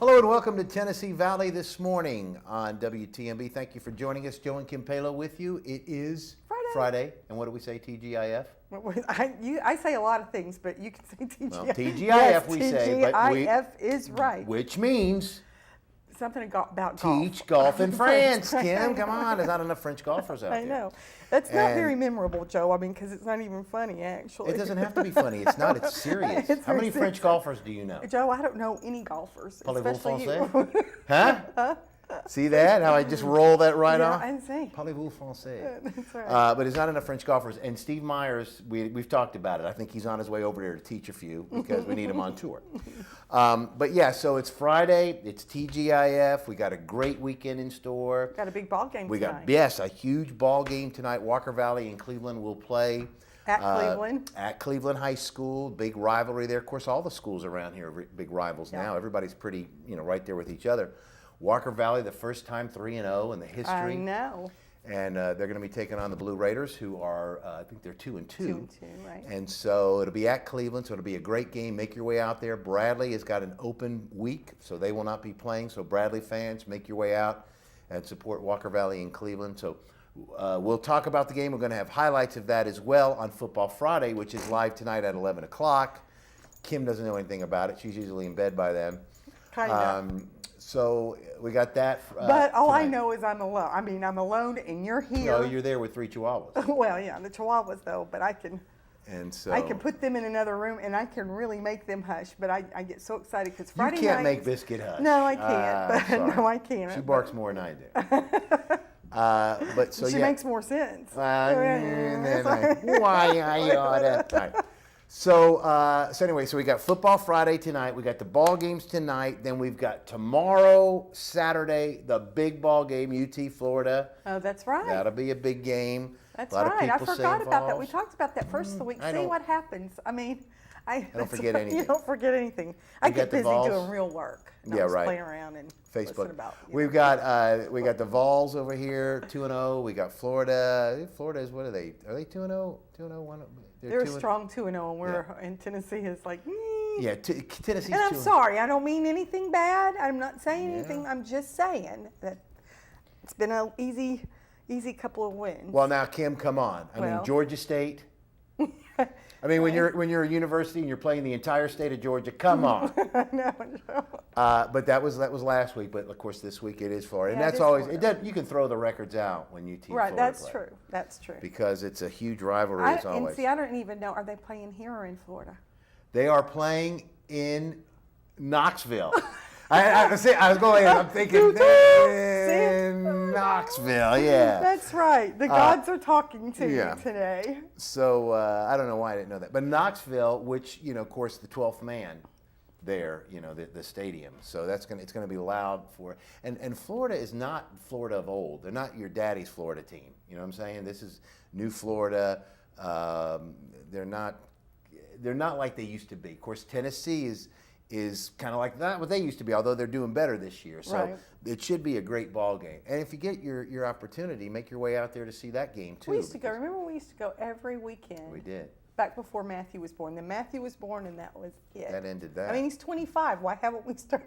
Hello and welcome to Tennessee Valley this morning on WTMB. Thank you for joining us. Joe and Kim Palo with you. It is Friday. And what do we say, TGIF? I say a lot of things, but you can say TGIF. Well, TGIF yes, we say, but TGIF is right. Which means something about golf. Teach golf in France, Kim. Come on, there's not enough French golfers out there. I know. That's not very memorable, Joe. I mean, because it's not even funny, actually. It doesn't have to be funny. It's not. It's serious. How many French golfers do you know? Joe, I don't know any golfers. Parlez-vous especially français? you. Huh? See that? How I just roll that right off? I see. Parlez-vous français? That's right. But there's not enough French golfers. And Steve Myers, we've talked about it. I think he's on his way over there to teach a few because we need him on tour. But yeah, so it's Friday. It's TGIF. We got a great weekend in store. Got a big ball game tonight. Yes, a huge ball game tonight. Walker Valley and Cleveland will play. At Cleveland. At Cleveland High School. Big rivalry there. Of course, all the schools around here are big rivals now. Everybody's pretty, right there with each other. Walker Valley, the first time 3-0 in the history. I know. And they're going to be taking on the Blue Raiders, who are, I think they're 2-2. 2-2, right. And so it'll be at Cleveland, so it'll be a great game. Make your way out there. Bradley has got an open week, so they will not be playing. So Bradley fans, make your way out and support Walker Valley in Cleveland. So we'll talk about the game. We're going to have highlights of that as well on Football Friday, which is live tonight at 11 o'clock. Kim doesn't know anything about it. She's usually in bed by then. Kind of. So we got that. But all tonight. I know is I'm alone. I mean, I'm alone and you're here. No, you're there with 3 chihuahuas. Well, yeah, the chihuahuas though, but I can put them in another room and I can really make them hush. But I get so excited because Friday night. You can't make Biscuit hush. No, I can't. No, I can't. She barks more than I do. But so she makes more sense. Why I oughta. Right. So anyway, so we got football Friday tonight. We got the ball games tonight. Then we've got tomorrow, Saturday, the big ball game, UT Florida. Oh, that's right. That'll be a big game. That's right. I forgot about that. We talked about that first of the week. See what happens. I mean, I don't forget anything. You don't forget anything. I get busy doing real work. Yeah, right. Playing around and Facebook. About. We've got we got the Vols over here, 2-0. We got Florida. Florida is what are they? Are they 2-0? 2-0. They're strong 2-0, and we're in Tennessee is like. Yeah, Tennessee's. And I'm sorry, I don't mean anything bad. I'm not saying anything. I'm just saying that it's been an easy couple of wins. Well, now Kim, come on. I mean, Georgia State. I mean, when you're a university and you're playing the entire state of Georgia, come on. I know. But that was last week. But of course, this week it is Florida, and that's always you can throw the records out when you team right. Florida That's play. true. That's true. Because it's a huge rivalry as always. And see, I don't even know. Are they playing here or in Florida? They are playing in Knoxville. I was going. I'm thinking in Knoxville. Yeah, that's right. The gods are talking to you today. So I don't know why I didn't know that, but Knoxville, which of course, the 12th man there, the stadium. So it's gonna be loud for. And Florida is not Florida of old. They're not your daddy's Florida team. You know what I'm saying? This is new Florida. They're not like they used to be. Of course, Tennessee is kind of like that what they used to be, although they're doing better this year. So it should be a great ball game. And if you get your opportunity, make your way out there to see that game too. We used to go. Remember, we used to go every weekend. We did. Back before Matthew was born. Then Matthew was born, and that was it. That ended that. I mean, he's 25. Why haven't we started?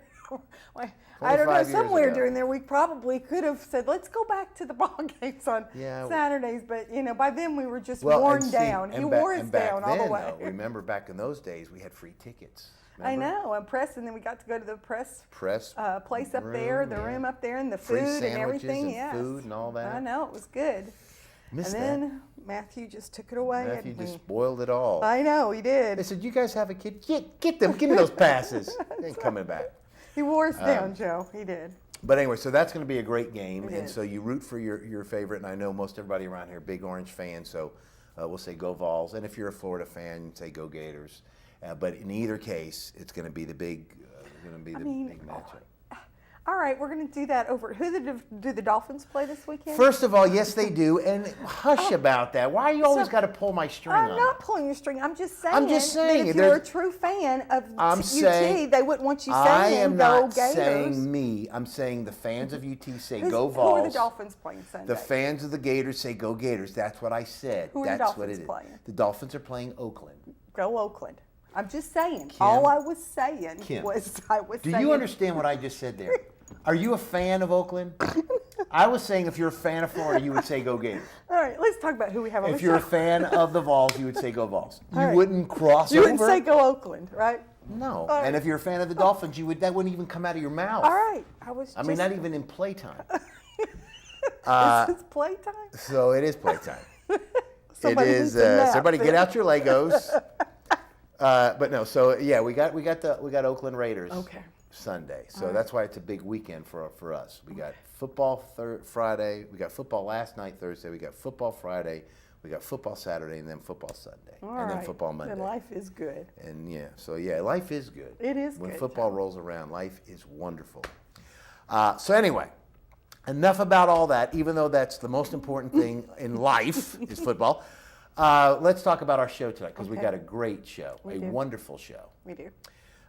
I don't know. Somewhere during there, we probably could have said, let's go back to the ball games on Saturdays. But, by then we were just worn down. He wore us down all the way. Remember, back in those days, we had free tickets. Remember? I know, and then we got to go to the press place up there, the room up there, and the food and everything. And food and all that. I know, it was good. Then Matthew just took it away. Matthew just spoiled it all. I know, he did. They said, "You guys have a kid? Get them. Give me those passes." They ain't coming back. He wore us down, Joe. He did. But anyway, so that's going to be a great game, and so you root for your favorite. And I know most everybody around here big Orange fans, so we'll say go Vols. And if you're a Florida fan, say go Gators. But in either case, it's going to be the big matchup. All right, we're going to do that over. Do the Dolphins play this weekend? First of all, yes, they do. And hush about that. Why you always got to pull my string on? I'm not pulling your string. I'm just saying. That if you're a true fan of UT, they wouldn't want you saying I am go not Gators. saying me. I'm saying the fans of UT say go Vols. Who are the Dolphins playing Sunday? The fans of the Gators say go Gators. That's what I said. Who are the Dolphins playing? The Dolphins are playing Oakland. Go Oakland. I'm just saying. Kim, All I was saying Kim, was Do you understand what I just said there? Are you a fan of Oakland? I was saying if you're a fan of Florida, you would say go Gators. All right, let's talk about who we have on the show. If you're a fan of the Vols, you would say go Vols. You right. wouldn't cross over. You wouldn't say go Oakland, right? No. Right. And if you're a fan of the Dolphins, that wouldn't even come out of your mouth. All right. I mean, not even in playtime. Is this playtime? So it is playtime. Somebody it is. needs a nap. Somebody get out your Legos. But no. So yeah, we got Oakland Raiders. Okay. Sunday. So that's why it's a big weekend for us. We got football Friday. We got football last night, Thursday. We got football Friday. We got football Saturday, and then football Sunday, and then football Monday. And life is good. And life is good. It is when good. When football rolls around, life is wonderful. So anyway, enough about all that. Even though that's the most important thing in life is football. Let's talk about our show tonight because we got a great show, wonderful show. We do.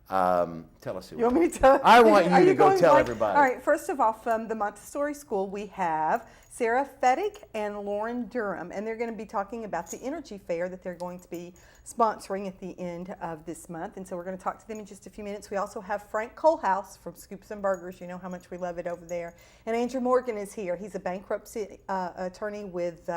Tell us who. You want me to tell? I want you to go tell everybody. All right. First of all, from the Montessori School, we have Sarah Fettig and Lauren Durham, and they're going to be talking about the energy fair that they're going to be sponsoring at the end of this month. And so we're going to talk to them in just a few minutes. We also have Frank Kohlhaus from Scoops and Burgers. You know how much we love it over there. And Andrew Morgan is here. He's a bankruptcy attorney with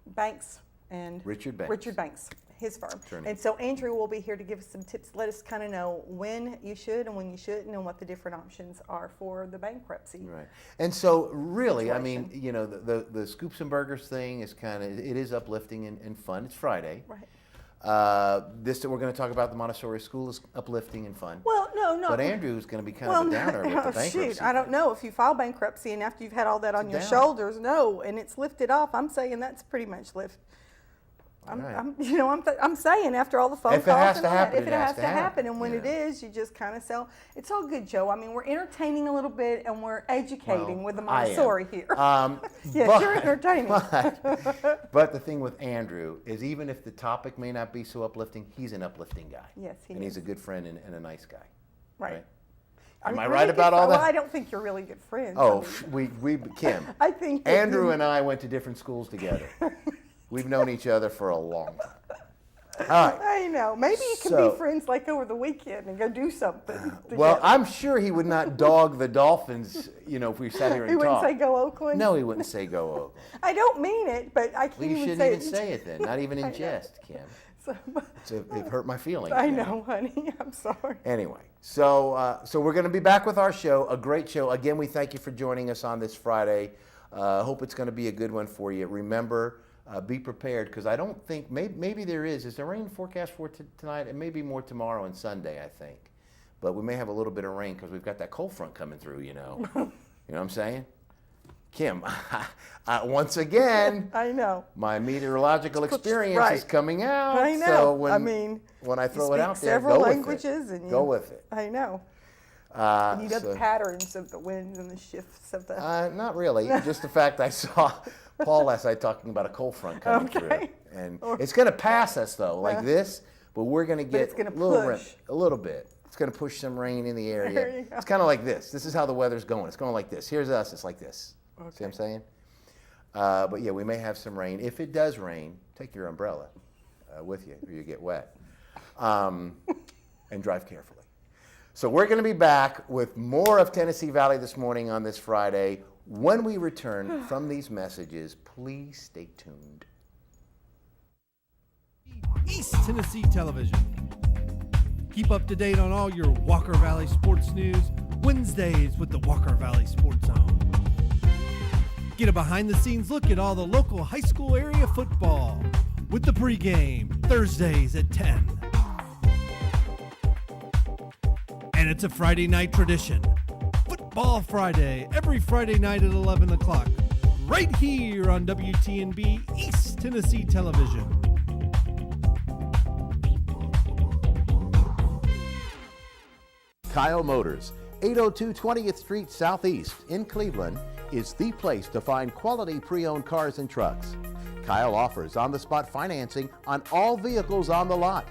Banks and Richard Banks. His firm. Attorney. And so Andrew will be here to give us some tips, let us kind of know when you should and when you shouldn't and what the different options are for the bankruptcy. Right. And so really, situation. I mean, the Scoops and Burgers thing is it is uplifting and fun. It's Friday. Right. This that we're going to talk about the Montessori School is uplifting and fun. Well, no. But Andrew's going to be kind of a downer with the bankruptcy. Shoot, I don't know if you file bankruptcy and after you've had all that on your shoulders, and it's lifted off. I'm saying that's pretty much lift. I'm saying after all the phone calls and all that, if it has to happen, and when it is, you just kind of sell. It's all good, Joe. I mean, we're entertaining a little bit and we're educating with the Montessori here. Yes, you're entertaining. But the thing with Andrew is, even if the topic may not be so uplifting, he's an uplifting guy. Yes, he is. And he's a good friend and a nice guy. Right. Am I right about all that? Well, I don't think you're really good friends. Oh, Kim. I think Andrew and I went to different schools together. We've known each other for a long time. All right. I know. Maybe you can be friends like over the weekend and go do something together. Well, I'm sure he would not dog the Dolphins, if we sat here and talked. He wouldn't say go Oakland? No, he wouldn't say go Oakland. I don't mean it, but I can't even say it. You shouldn't even say it then, not even in jest, Kim. It hurt my feelings. I know, honey. I'm sorry. Anyway, so we're going to be back with our show, a great show. Again, we thank you for joining us on this Friday. Hope it's going to be a good one for you. Remember, be prepared, because I don't think, maybe there is. Is there rain forecast for tonight? It may be more tomorrow and Sunday, I think. But we may have a little bit of rain because we've got that cold front coming through, You know what I'm saying? Kim, once again, I know. My meteorological experience is coming out. I know. So when I throw it out there, several languages and go with it. I know. You know the patterns of the winds and the shifts of the. Not really. Just the fact I saw Paul last night talking about a cold front coming through, and it's going to pass us though, like this. But we're going to get a little bit. It's going to push some rain in the area. It's kind of like this. This is how the weather's going. It's going like this. Here's us. It's like this. Okay. See what I'm saying? But yeah, we may have some rain. If it does rain, take your umbrella with you, or you get wet, and drive carefully. So we're going to be back with more of Tennessee Valley this morning on this Friday. When we return from these messages, please stay tuned. East Tennessee Television. Keep up to date on all your Walker Valley sports news Wednesdays with the Walker Valley Sports Zone. Get a behind-the-scenes look at all the local high school area football with the pregame Thursdays at 10. And it's a Friday night tradition. Football Friday, every Friday night at 11 o'clock, right here on WTNB East Tennessee Television. Kyle Motors, 802 20th Street Southeast in Cleveland, is the place to find quality pre-owned cars and trucks. Kyle offers on-the-spot financing on all vehicles on the lot.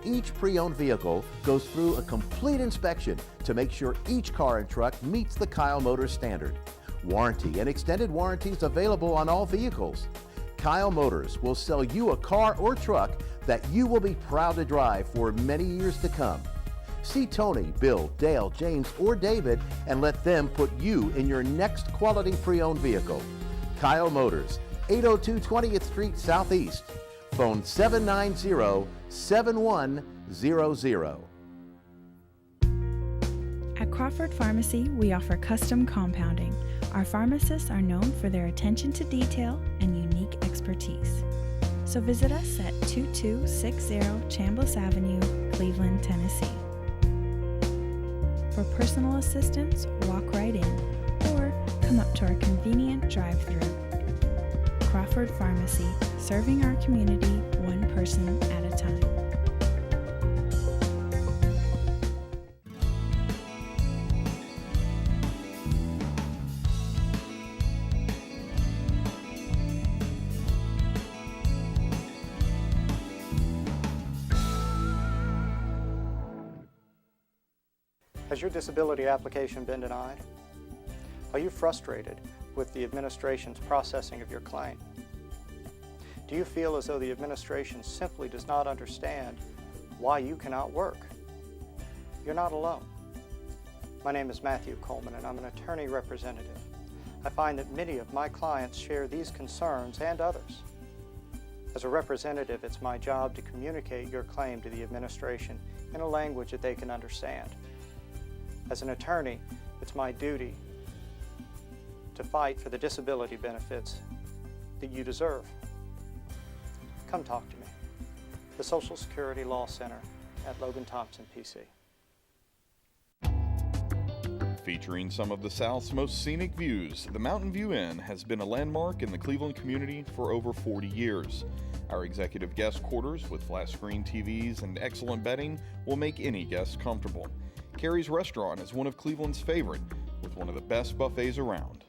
Each pre-owned vehicle goes through a complete inspection to make sure each car and truck meets the Kyle Motors standard. Warranty and extended warranties available on all vehicles. Kyle Motors will sell you a car or truck that you will be proud to drive for many years to come. See Tony, Bill, Dale, James, or David and let them put you in your next quality pre-owned vehicle. Kyle Motors, 802 20th Street Southeast. Phone 790-7100. At Crawford Pharmacy, we offer custom compounding. Our pharmacists are known for their attention to detail and unique expertise. So visit us at 2260 Chambliss Avenue, Cleveland, Tennessee. For personal assistance, walk right in or come up to our convenient drive-thru. Crawford Pharmacy, serving our community one person at a time. Has your disability application been denied? Are you frustrated with the administration's processing of your claim? Do you feel as though the administration simply does not understand why you cannot work? You're not alone. My name is Matthew Coleman and I'm an attorney representative. I find that many of my clients share these concerns and others. As a representative, it's my job to communicate your claim to the administration in a language that they can understand. As an attorney, it's my duty to fight for the disability benefits that you deserve. Come talk to me. The Social Security Law Center at Logan Thompson, PC. Featuring some of the South's most scenic views, the Mountain View Inn has been a landmark in the Cleveland community for over 40 years. Our executive guest quarters with flat screen TVs and excellent bedding will make any guest comfortable. Carrie's Restaurant is one of Cleveland's favorite, with one of the best buffets around.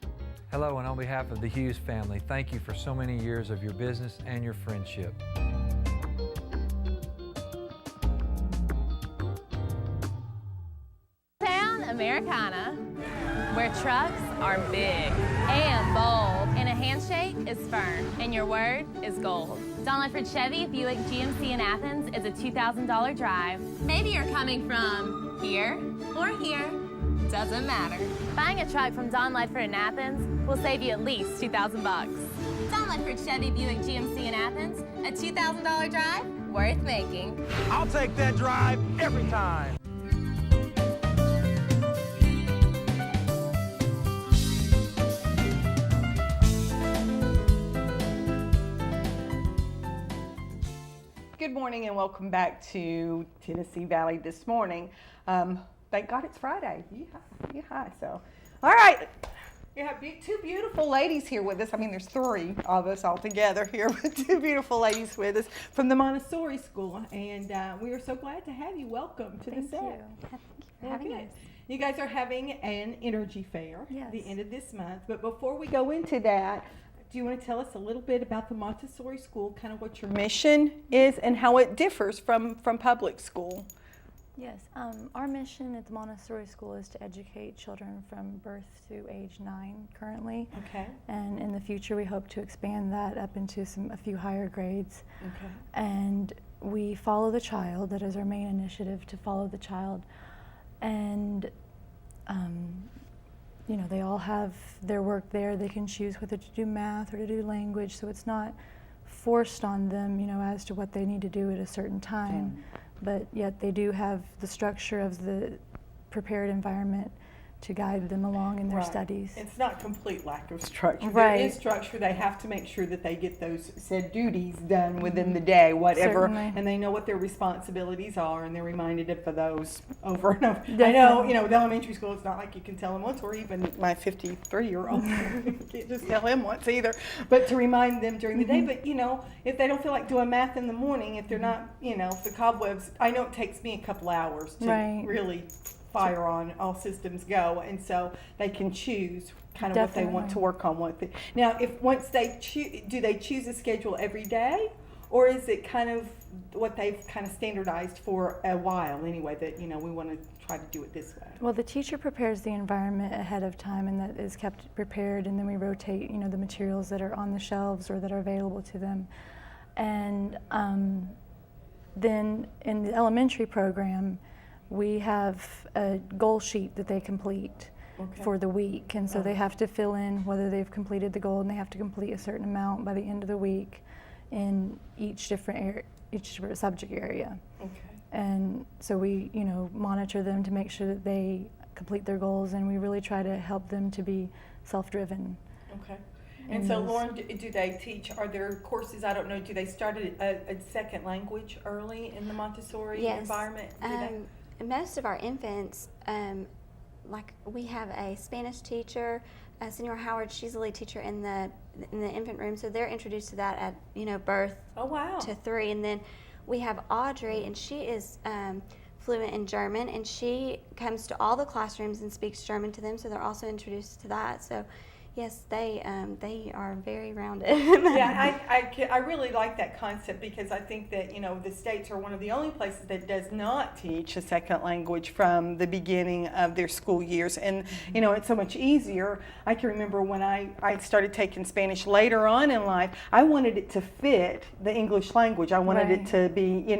Hello, and on behalf of the Hughes family, thank you for so many years of your business and your friendship. Town Americana, where trucks are big and bold, and a handshake is firm, and your word is gold. Don Ledford Chevy Buick GMC in Athens is a $2,000 drive. Maybe you're coming from here or here, doesn't matter. Buying a truck from Don Ledford in Athens will save you at least $2,000. Don Ledford Chevy Buick GMC in Athens, a $2,000 drive worth making. I'll take that drive every time. Good morning and welcome back to Tennessee Valley this morning. Thank God it's Friday. Yeah. So, all right. We have two beautiful ladies here with us. I mean, there's three of us all together here, but two beautiful ladies with us from the Montessori School, and we are so glad to have you. Welcome to the set. Thank you for having us. You guys are having an energy fair at the end of this month, but before we go into that, do you want to tell us a little bit about the Montessori School, kind of what your mission is and how it differs from public school? Yes, our mission at the Montessori School is to educate children from birth to age 9 currently. Okay. And in the future we hope to expand that up into a few higher grades. Okay. And we follow the child. That is our main initiative, to follow the child. And you know, they all have their work there. They can choose whether to do math or to do language, so it's not forced on them, you know, as to what they need to do at a certain time. But yet they do have the structure of the prepared environment to guide them along in their studies. It's not complete lack of structure. Right. There is structure. They have to make sure that they get those said duties done within the day, whatever, Certainly. and they know what their responsibilities are, and they're reminded of those over and over. Definitely. I know, you know, with elementary school, it's not like you can tell them once, or even my 53-year-old. You can't just tell him once either, but to remind them during the day. But, you know, if they don't feel like doing math in the morning, if they're not, you know, if the cobwebs, I know it takes me a couple hours to really fire on, all systems go, and so they can choose kind of what they want to work on. Now, if once they do they choose a schedule every day, or is it kind of what they've kind of standardized for a while anyway, that, you know, we want to try to do it this way? Well, the teacher prepares the environment ahead of time, and that is kept prepared, and then we rotate, you know, the materials that are on the shelves or that are available to them. And then in the elementary program, we have a goal sheet that they complete for the week. And so they have to fill in whether they've completed the goal, and they have to complete a certain amount by the end of the week in each different subject area. And so we, monitor them to make sure that they complete their goals, and we really try to help them to be self-driven. And so, Lauren, do they teach, are there courses, I don't know, do they start a second language early in the Montessori environment? Most of our infants, like we have a Spanish teacher, Senora Howard, she's the lead teacher in the infant room, so they're introduced to that at birth to 3. And then we have Audrey, and she is fluent in German, and she comes to all the classrooms and speaks German to them, so they're also introduced to that. So yes, they are very rounded. I really like that concept, because I think that the States are one of the only places that does not teach a second language from the beginning of their school years, and it's so much easier. I can remember when I started taking Spanish later on in life, I wanted it to fit the English language. I wanted it to be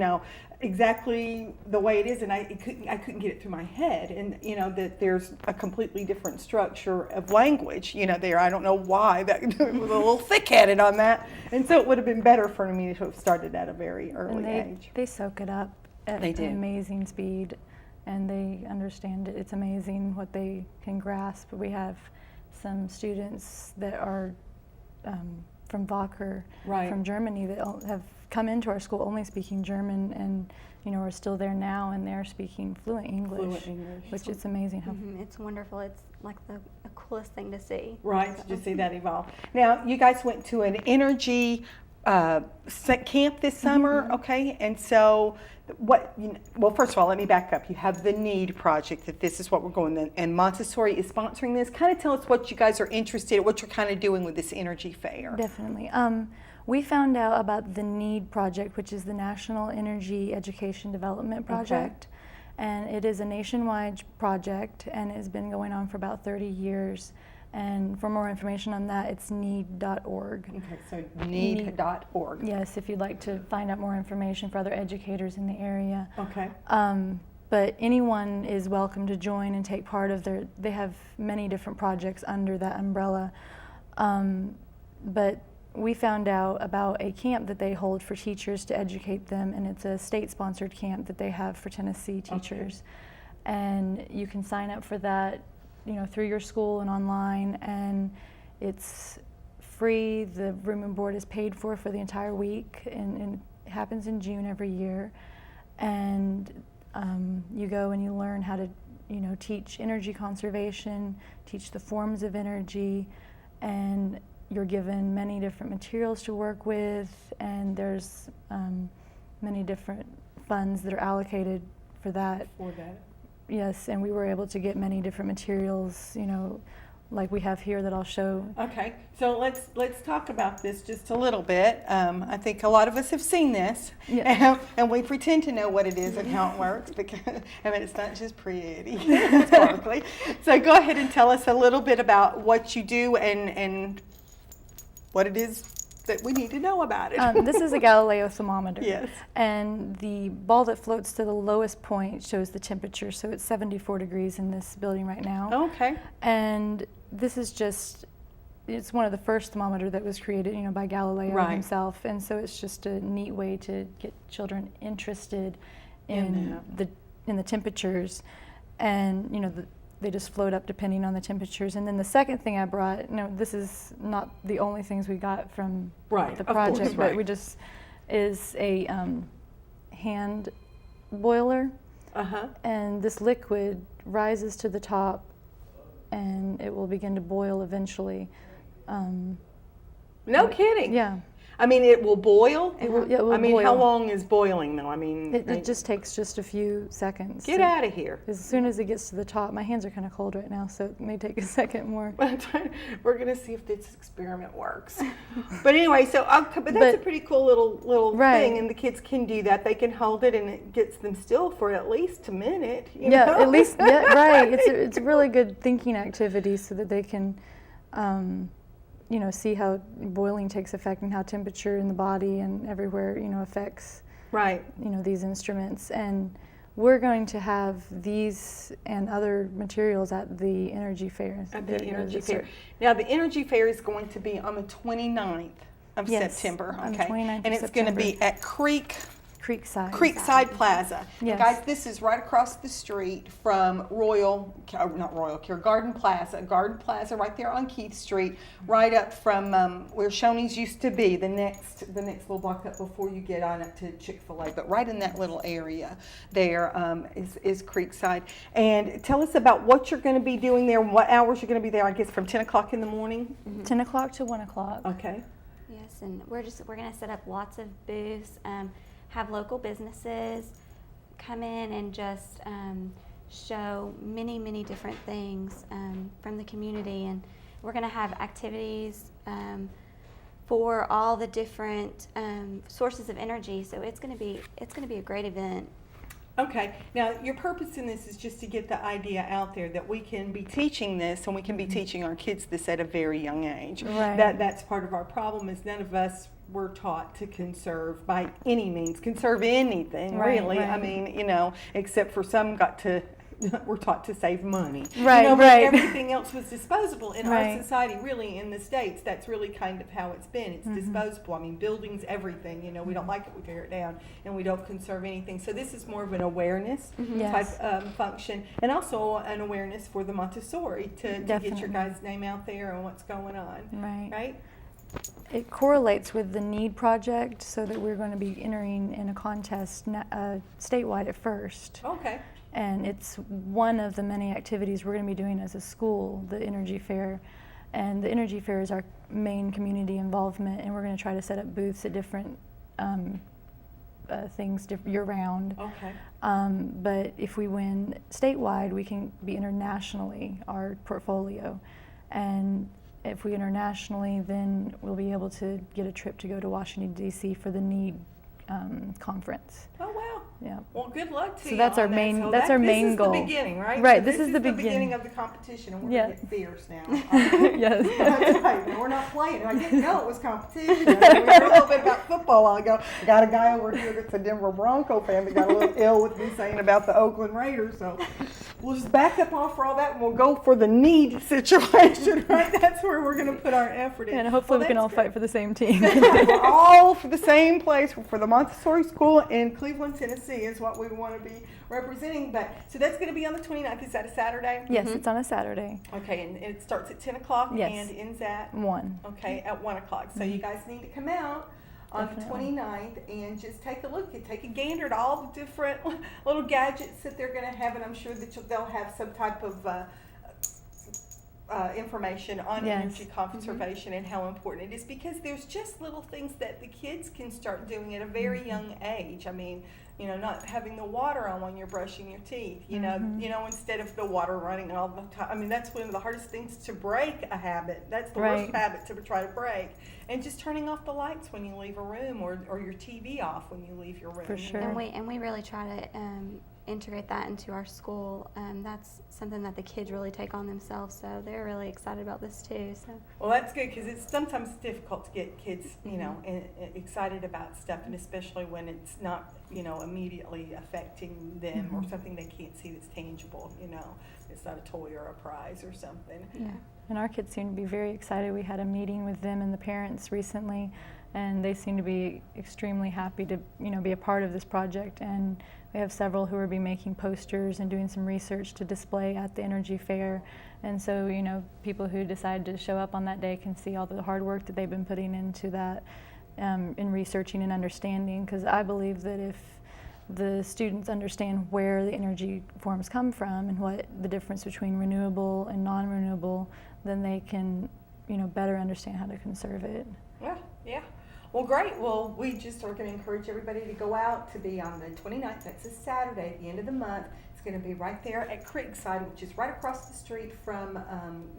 exactly the way it is, and I couldn't get it through my head, and that there's a completely different structure of language there. I don't know why, that was a little thick-headed on that, and so it would have been better for me to have started at a very early age. They soak it up at an amazing speed, and they understand it. It's amazing what they can grasp. We have some students that are from Wacker, from Germany, that have come into our school only speaking German, and are still there now, and they're speaking fluent English. Which is amazing. How it's wonderful. It's like the coolest thing to see. To see that evolve. Now, you guys went to an energy camp this summer, and so first of all, let me back up. You have the NEED project, that this is what we're going, and Montessori is sponsoring this. Kind of tell us what you guys are interested in, what you're kind of doing with this energy fair. Definitely. We found out about the NEED project, which is the National Energy Education Development Project. And it is a nationwide project, and it's been going on for about 30 years. And for more information on that, it's need.org. So need.org. Yes, if you'd like to find out more information for other educators in the area. But anyone is welcome to join and take part of they have many different projects under that umbrella. But we found out about a camp that they hold for teachers to educate them, and it's a state-sponsored camp that they have for Tennessee teachers. And you can sign up for that, through your school and online, and it's free. The room and board is paid for the entire week, and it happens in June every year. And you go and you learn how to, teach energy conservation, teach the forms of energy, and you're given many different materials to work with, and there's many different funds that are allocated for that. Yes, and we were able to get many different materials, like we have here that I'll show. Okay, so let's talk about this just a little bit. I think a lot of us have seen this, and we pretend to know what it is and how it works, because it's not just pretty, it's sparkly. So go ahead and tell us a little bit about what you do and what it is that we need to know about it. This is a Galileo thermometer. Yes. And the ball that floats to the lowest point shows the temperature. So it's 74 degrees in this building right now. Okay. And this is it's one of the first thermometers that was created, by Galileo himself. And so it's just a neat way to get children interested in the temperatures. And, they just float up depending on the temperatures. And then the second thing I brought, this is not the only things we got from the project, but we just is a hand boiler. And this liquid rises to the top, and it will begin to boil eventually. No kidding. Yeah. I mean, it will boil? It will boil. How long is boiling, though? It just takes just a few seconds. Get out of here. As soon as it gets to the top, my hands are kind of cold right now, so it may take a second more. We're going to see if this experiment works. But anyway, but that's a pretty cool little thing, and the kids can do that. They can hold it, and it gets them still for at least a minute. At least, right. It's a really good thinking activity so that they can see how boiling takes effect and how temperature in the body and everywhere, affects Right. You know, these instruments, and we're going to have these and other materials at the Energy Fair. At the Energy Fair. Now, the Energy Fair is going to be on the 29th of September. On the 29th and it's going to be at Creekside Plaza. Yes. Guys, this is right across the street from Garden Plaza. Garden Plaza right there on Keith Street, right up from where Shoney's used to be, the next little block up before you get on up to Chick-fil-A. But right in that little area there is Creekside. And tell us about what you're going to be doing there, what hours you're going to be there, I guess from 10 o'clock in the morning? 10 o'clock to 1 o'clock. Okay. Yes, and we're going to set up lots of booths, have local businesses come in and just show many different things from the community, and we're going to have activities for all the different sources of energy. So it's going to be a great event. Okay, now your purpose in this is just to get the idea out there that we can be teaching this, and we can be teaching our kids this at a very young age. Right. That's part of our problem, is none of us were taught to conserve by any means, conserve anything, really. Right. I mean, you know, except for some were taught to save money. Right, you know, right. But everything else was disposable in Right. our society, really, in the States. That's really kind of how it's been. It's disposable. I mean, buildings, everything, you know, we don't like it, we tear it down, and we don't conserve anything. So this is more of an awareness Yes. type function, and also an awareness for the Montessori to get your guys' name out there and what's going on. Right? It correlates with the NEED project, so that we're going to be entering in a contest statewide at first. Okay. And it's one of the many activities we're going to be doing as a school, the Energy Fair. And the Energy Fair is our main community involvement, and we're going to try to set up booths at different things year-round. Okay. But if we win statewide, we can be internationally, our portfolio. And if we internationally, then we'll be able to get a trip to go to Washington, D.C. for the NEED conference. Oh, wow. Yeah. Well, good luck to you. So that's our main. So that's our main goal. This is the beginning, right? Right. So this is the beginning of the competition, and we're Yeah. gonna get fierce now. Yes. That's right. Now, we're not playing. I didn't know it was competition. We heard a little bit about football a while ago. I got a guy over here that's a Denver Bronco fan that got a little ill with me saying about the Oakland Raiders. So we'll just back up off for all that, and we'll go for the NEED situation. Right. That's where we're gonna put our effort in. And hopefully we can all fight for the same team. We're all for the same place, for the Montessori School in Cleveland, Tennessee is what we want to be representing. But so that's going to be on the 29th. Is that a Saturday? Yes, it's on a Saturday. Okay, and it starts at 10 o'clock Yes. and ends at 1. Okay, at 1 o'clock. So you guys need to come out on the 29th and just take a look, take a gander at all the different little gadgets that they're going to have, and I'm sure that they'll have some type of information on energy conservation and how important it is, because there's just little things that the kids can start doing at a very young age. I mean, you know, not having the water on when you're brushing your teeth, you know, instead of the water running all the time. I mean, that's one of the hardest things to break a habit. That's the worst habit to try to break. And just turning off the lights when you leave a room, or your TV off when you leave your room. For sure. And we really try to integrate that into our school. That's something that the kids really take on themselves, so they're really excited about this too. So. Well, that's good, because it's sometimes difficult to get kids, you know, excited about stuff, and especially when it's not, you know, immediately affecting them or something they can't see that's tangible. You know, it's not a toy or a prize or something. Yeah. And our kids seem to be very excited. We had a meeting with them and the parents recently, and they seem to be extremely happy to, you know, be a part of this project. And we have several who will be making posters and doing some research to display at the Energy Fair. And so, you know, people who decide to show up on that day can see all the hard work that they've been putting into that, in researching and understanding. Because I believe that if the students understand where the energy forms come from and what the difference between renewable and non-renewable, then they can, you know, better understand how to conserve it. Yeah. Well, great. Well, we just are going to encourage everybody to go out to be on the 29th. That's a Saturday at the end of the month. It's going to be right there at Creekside, which is right across the street from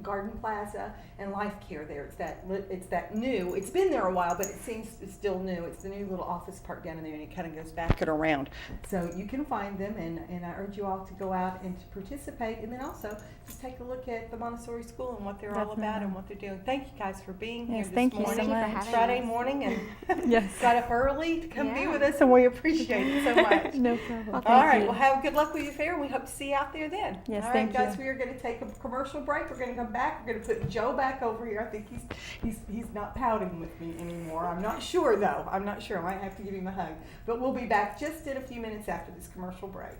Garden Plaza and Life Care there. It's that new, it's been there a while, but it seems still new. It's the new little office park down in there, and it kind of goes back and around. So you can find them, and I urge you all to go out and to participate, and then also just take a look at the Montessori School and what they're all about and what they're doing. Thank you guys for being here this morning. Thank you so much. It's Friday morning, and Yes. got up early to come be with us, and we appreciate it so much. No problem. All right, well, have good luck with your fair, and we hope to see you out there then. Yes, all right, thank you. guys, we are going to take a commercial break. We're going to come back. We're going to put Joe back over here. I think he's not pouting with me anymore. I'm not sure, though. I'm not sure. I might have to give him a hug. But we'll be back just in a few minutes after this commercial break.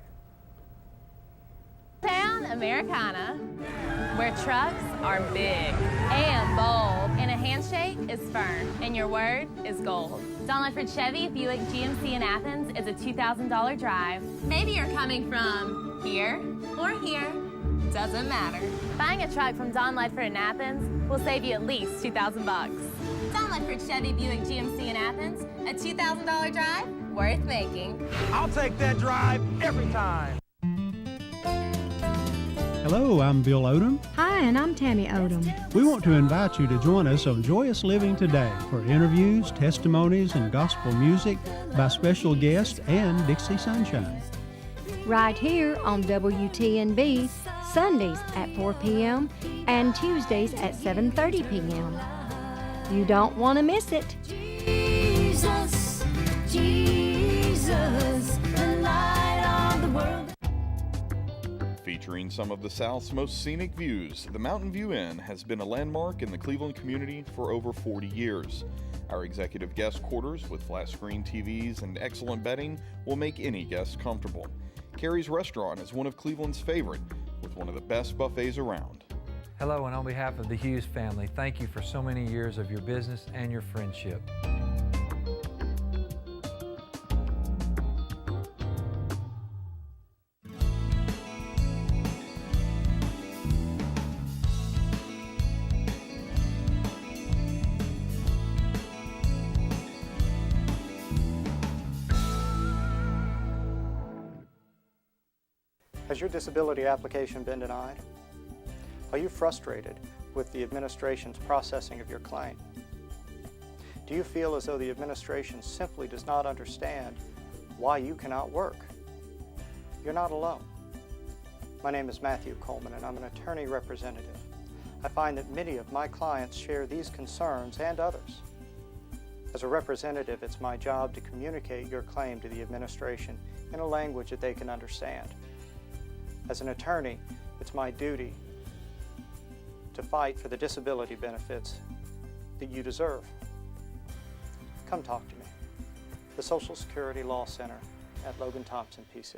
Town Americana, where trucks are big and bold, and a handshake is firm, and your word is gold. Don Ledford Chevy Buick GMC in Athens is a $2,000 drive. Maybe you're coming from here or here, doesn't matter. Buying a truck from Don Ledford in Athens will save you at least $2,000 bucks. Don Ledford Chevy Buick GMC in Athens, a $2,000 drive worth making. I'll take that drive every time. Hello, I'm Bill Odom. Hi, and I'm Tammy Odom. We want to invite you to join us on Joyous Living Today for interviews, testimonies, and gospel music by special guests and Dixie Sunshine. Right here on WTNB, Sundays at 4 p.m. and Tuesdays at 7:30 p.m. You don't want to miss it. Jesus, Jesus, the light of the world. Featuring some of the South's most scenic views, the Mountain View Inn has been a landmark in the Cleveland community for over 40 years. Our executive guest quarters with flat screen TVs and excellent bedding will make any guest comfortable. Carrie's Restaurant is one of Cleveland's favorite, with one of the best buffets around. Hello, and on behalf of the Hughes family, thank you for so many years of your business and your friendship. Has your disability application been denied? Are you frustrated with the administration's processing of your claim? Do you feel as though the administration simply does not understand why you cannot work? You're not alone. My name is Matthew Coleman, and I'm an attorney representative. I find that many of my clients share these concerns and others. As a representative, it's my job to communicate your claim to the administration in a language that they can understand. As an attorney, it's my duty to fight for the disability benefits that you deserve. Come talk to me. The Social Security Law Center at Logan Thompson, PC.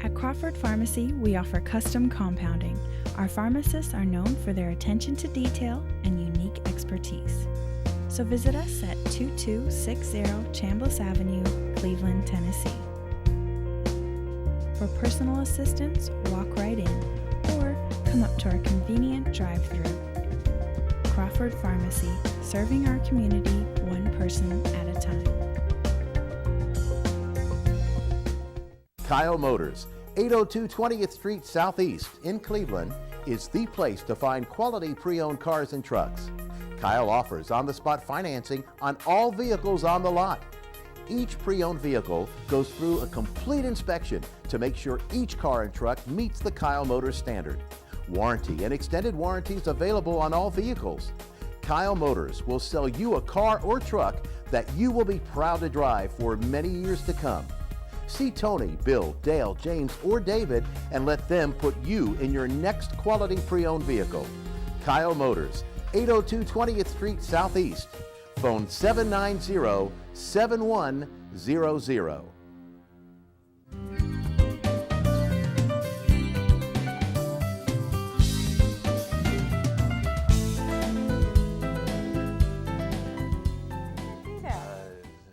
At Crawford Pharmacy, we offer custom compounding. Our pharmacists are known for their attention to detail and unique expertise. So visit us at 2260 Chambliss Avenue, Cleveland, Tennessee. For personal assistance, walk right in or come up to our convenient drive-thru. Crawford Pharmacy, serving our community one person at a time. Kyle Motors, 802 20th Street Southeast in Cleveland, is the place to find quality pre-owned cars and trucks. Kyle offers on-the-spot financing on all vehicles on the lot. Each pre-owned vehicle goes through a complete inspection to make sure each car and truck meets the Kyle Motors standard. Warranty and extended warranties available on all vehicles. Kyle Motors will sell you a car or truck that you will be proud to drive for many years to come. See Tony, Bill, Dale, James, or David and let them put you in your next quality pre-owned vehicle. Kyle Motors, 802 20th Street Southeast. Phone 790-7100.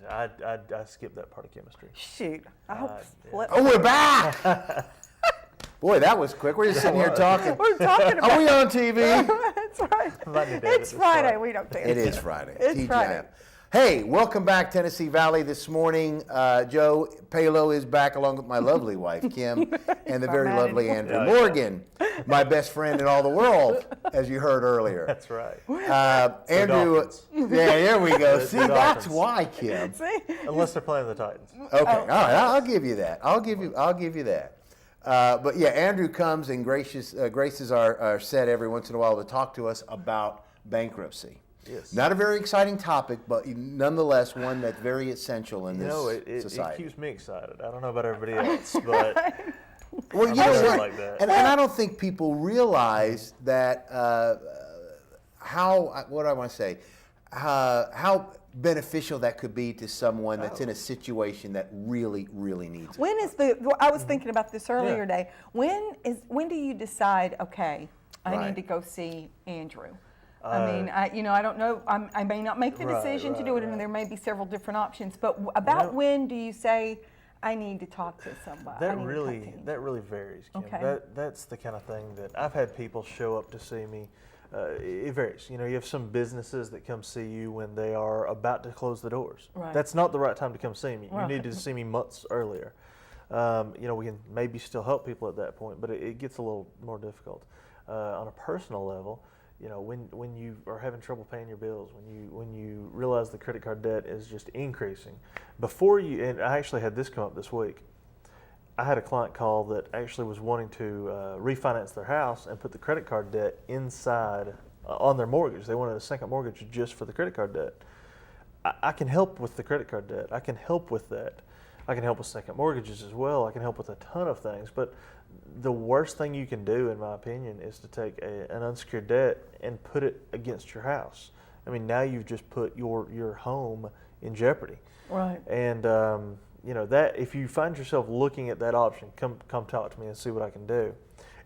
I skipped that part of chemistry. Shoot. Oh, we're back! Boy, that was quick. We're just sitting here talking. We're talking about. Are we on TV? That's right. It's Friday. We don't dance. It is Friday. It's TGIF. Friday. Hey, welcome back, Tennessee Valley. This morning, Joe Palo is back along with my lovely wife, Kim, and the very lovely Andrew Morgan, my best friend in all the world, as you heard earlier. That's right. Andrew, there we go. See, that's why, Kim. Unless they're playing the Titans. Okay, all right, I'll give you that. I'll give you that. But yeah, Andrew comes and graces our set every once in a while to talk to us about bankruptcy. Yes. Not a very exciting topic, but nonetheless one that's very essential in this society. It keeps me excited. I don't know about everybody else, but well, you know what? Like that. And I don't think people realize that how beneficial that could be to someone that's in a situation that really, really needs it. I was thinking about this earlier today. When do you decide, okay, I need to go see Andrew? I mean, I don't know. I may not make the decision to do it, and there may be several different options. But about when do you say, I need to talk to somebody? That really varies, Kim. Okay. That's the kind of thing that I've had people show up to see me. It varies. You have some businesses that come see you when they are about to close the doors. Right. That's not the right time to come see me. Right. You need to see me months earlier. We can maybe still help people at that point, but it gets a little more difficult. On a personal level, when you are having trouble paying your bills, when you realize the credit card debt is just increasing, and I actually had this come up this week. I had a client call that actually was wanting to refinance their house and put the credit card debt inside on their mortgage. They wanted a second mortgage just for the credit card debt. I can help with the credit card debt. I can help with that. I can help with second mortgages as well. I can help with a ton of things, but the worst thing you can do, in my opinion, is to take an unsecured debt and put it against your house. I mean, now you've just put your home in jeopardy. Right. And that if you find yourself looking at that option, come talk to me and see what I can do.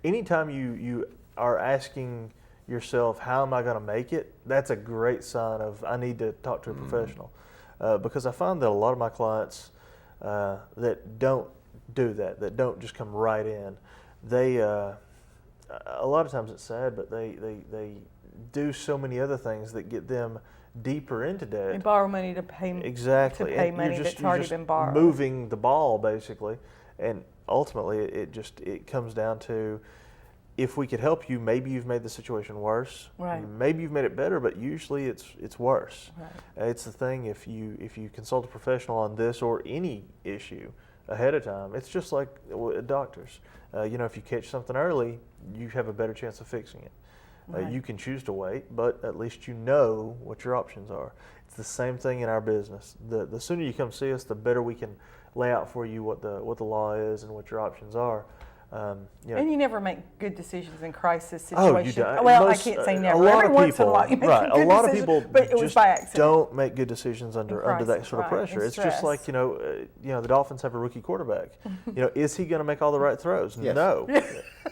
Anytime you are asking yourself, how am I going to make it? That's a great sign of I need to talk to a professional, because I find that a lot of my clients that don't do that don't just come right in. They a lot of times it's sad, but they do so many other things that get them deeper into debt. They borrow money to pay exactly. To pay money that's already been borrowed. Moving the ball basically, and ultimately it comes down to, if we could help you, maybe you've made the situation worse. Right. Maybe you've made it better, but usually it's worse. Right. It's the thing, if you consult a professional on this or any issue ahead of time, it's just like doctors. If you catch something early, you have a better chance of fixing it. Right. You can choose to wait, but at least you know what your options are. It's the same thing in our business. The sooner you come see us, the better we can lay out for you what the law is and what your options are. And you never make good decisions in crisis Oh, situations. you don't. Well, I can't say never. Every once in a while you make a good decision, people but it was just by accident. don't make good decisions under that sort of right, pressure. and It's just like the Dolphins have a rookie quarterback. Is he going to make all the right throws? Yes. No.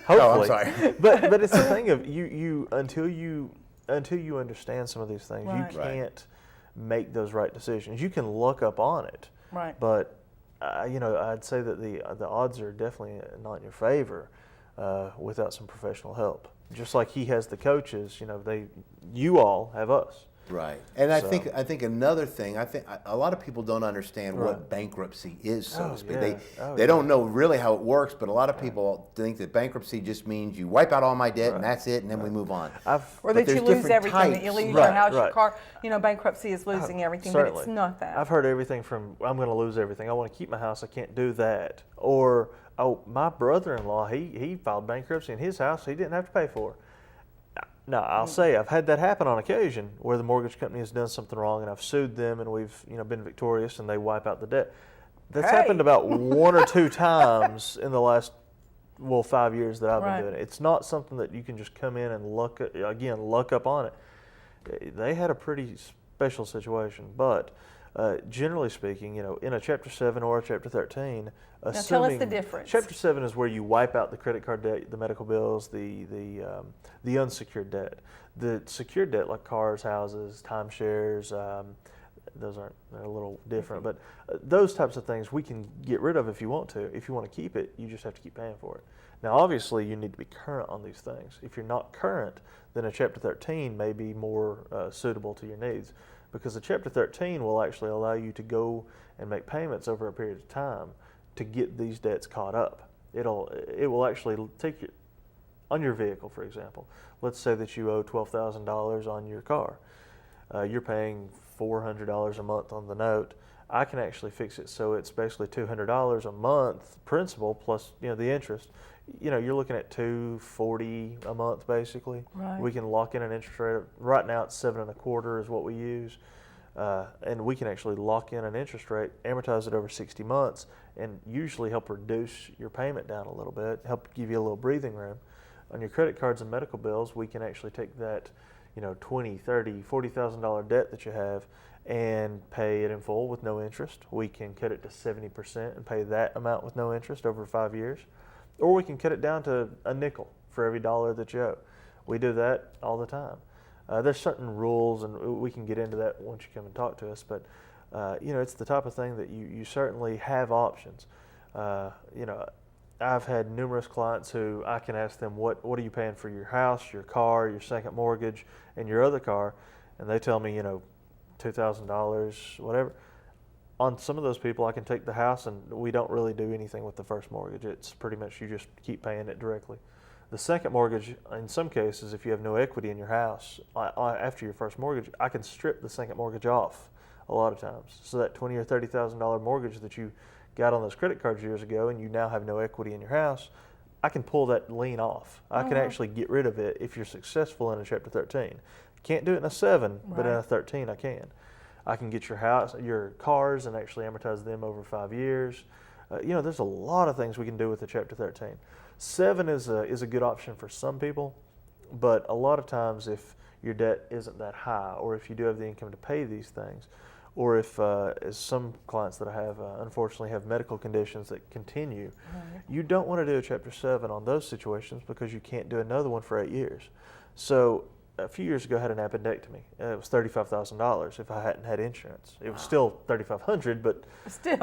Hopefully. Oh, I'm sorry. but it's the thing of you until you understand some of these things, Right. you can't make those right decisions. You can look up on it, Right. but I'd say that the odds are definitely not in your favor without some professional help. Just like he has the coaches, you all have us. Right. And I think another thing, a lot of people don't understand what bankruptcy is, so to speak. They don't know really how it works, but a lot of people think that bankruptcy just means you wipe out all my debt and that's it, and then we move on. Or that you lose everything, that you lose your house, your car. Bankruptcy is losing everything, but it's not that. I've heard everything from, I'm going to lose everything. I want to keep my house. I can't do that. Or, my brother-in-law, he filed bankruptcy in his house he didn't have to pay for. Now, I'll say I've had that happen on occasion where the mortgage company has done something wrong and I've sued them and we've been victorious and they wipe out the debt. That's happened about one or two times in the last 5 years that I've been doing it. It's not something that you can just come in and look up on it. They had a pretty special situation, but generally speaking, in a Chapter 7 or a Chapter 13, now tell us the difference. Chapter 7 is where you wipe out the credit card debt, the medical bills, the unsecured debt. The secured debt, like cars, houses, timeshares, they're a little different, but those types of things we can get rid of if you want to. If you want to keep it, you just have to keep paying for it. Now, obviously, you need to be current on these things. If you're not current, then a Chapter 13 may be more suitable to your needs. because the Chapter 13 will actually allow you to go and make payments over a period of time to get these debts caught up. It will actually take you on your vehicle, for example. Let's say that you owe $12,000 on your car. You're paying $400 a month on the note. I can actually fix it so it's basically $200 a month principal plus the interest. You're looking at $240 a month basically. Right. We can lock in an interest rate. Right now it's 7.25% is what we use, and we can actually lock in an interest rate, amortize it over 60 months, and usually help reduce your payment down a little bit, help give you a little breathing room. On your credit cards and medical bills, we can actually take that $20,000, $30,000, $40,000 debt that you have and pay it in full with no interest. We can cut it to 70% and pay that amount with no interest over 5 years. Or we can cut it down to a nickel for every dollar that you owe. We do that all the time. There's certain rules, and we can get into that once you come and talk to us, but it's the type of thing that you certainly have options. I've had numerous clients who I can ask them, what are you paying for your house, your car, your second mortgage, and your other car? And they tell me, $2,000, whatever. On some of those people, I can take the house and we don't really do anything with the first mortgage. It's pretty much you just keep paying it directly. The second mortgage, in some cases, if you have no equity in your house, after your first mortgage, I can strip the second mortgage off a lot of times. So that $20,000 or $30,000 mortgage that you got on those credit cards years ago and you now have no equity in your house, I can pull that lien off. I can actually get rid of it if you're successful in a Chapter 13. Can't do it in a 7, but in a 13 I can. I can get your house, your cars, and actually amortize them over 5 years. There's a lot of things we can do with the Chapter 13. 7 is a good option for some people, but a lot of times if your debt isn't that high, or if you do have the income to pay these things, or if, as some clients that I have, unfortunately have medical conditions that continue, you don't want to do a Chapter 7 on those situations because you can't do another one for 8 years. So a few years ago I had an appendectomy. It was $35,000 if I hadn't had insurance. It was still $3,500, but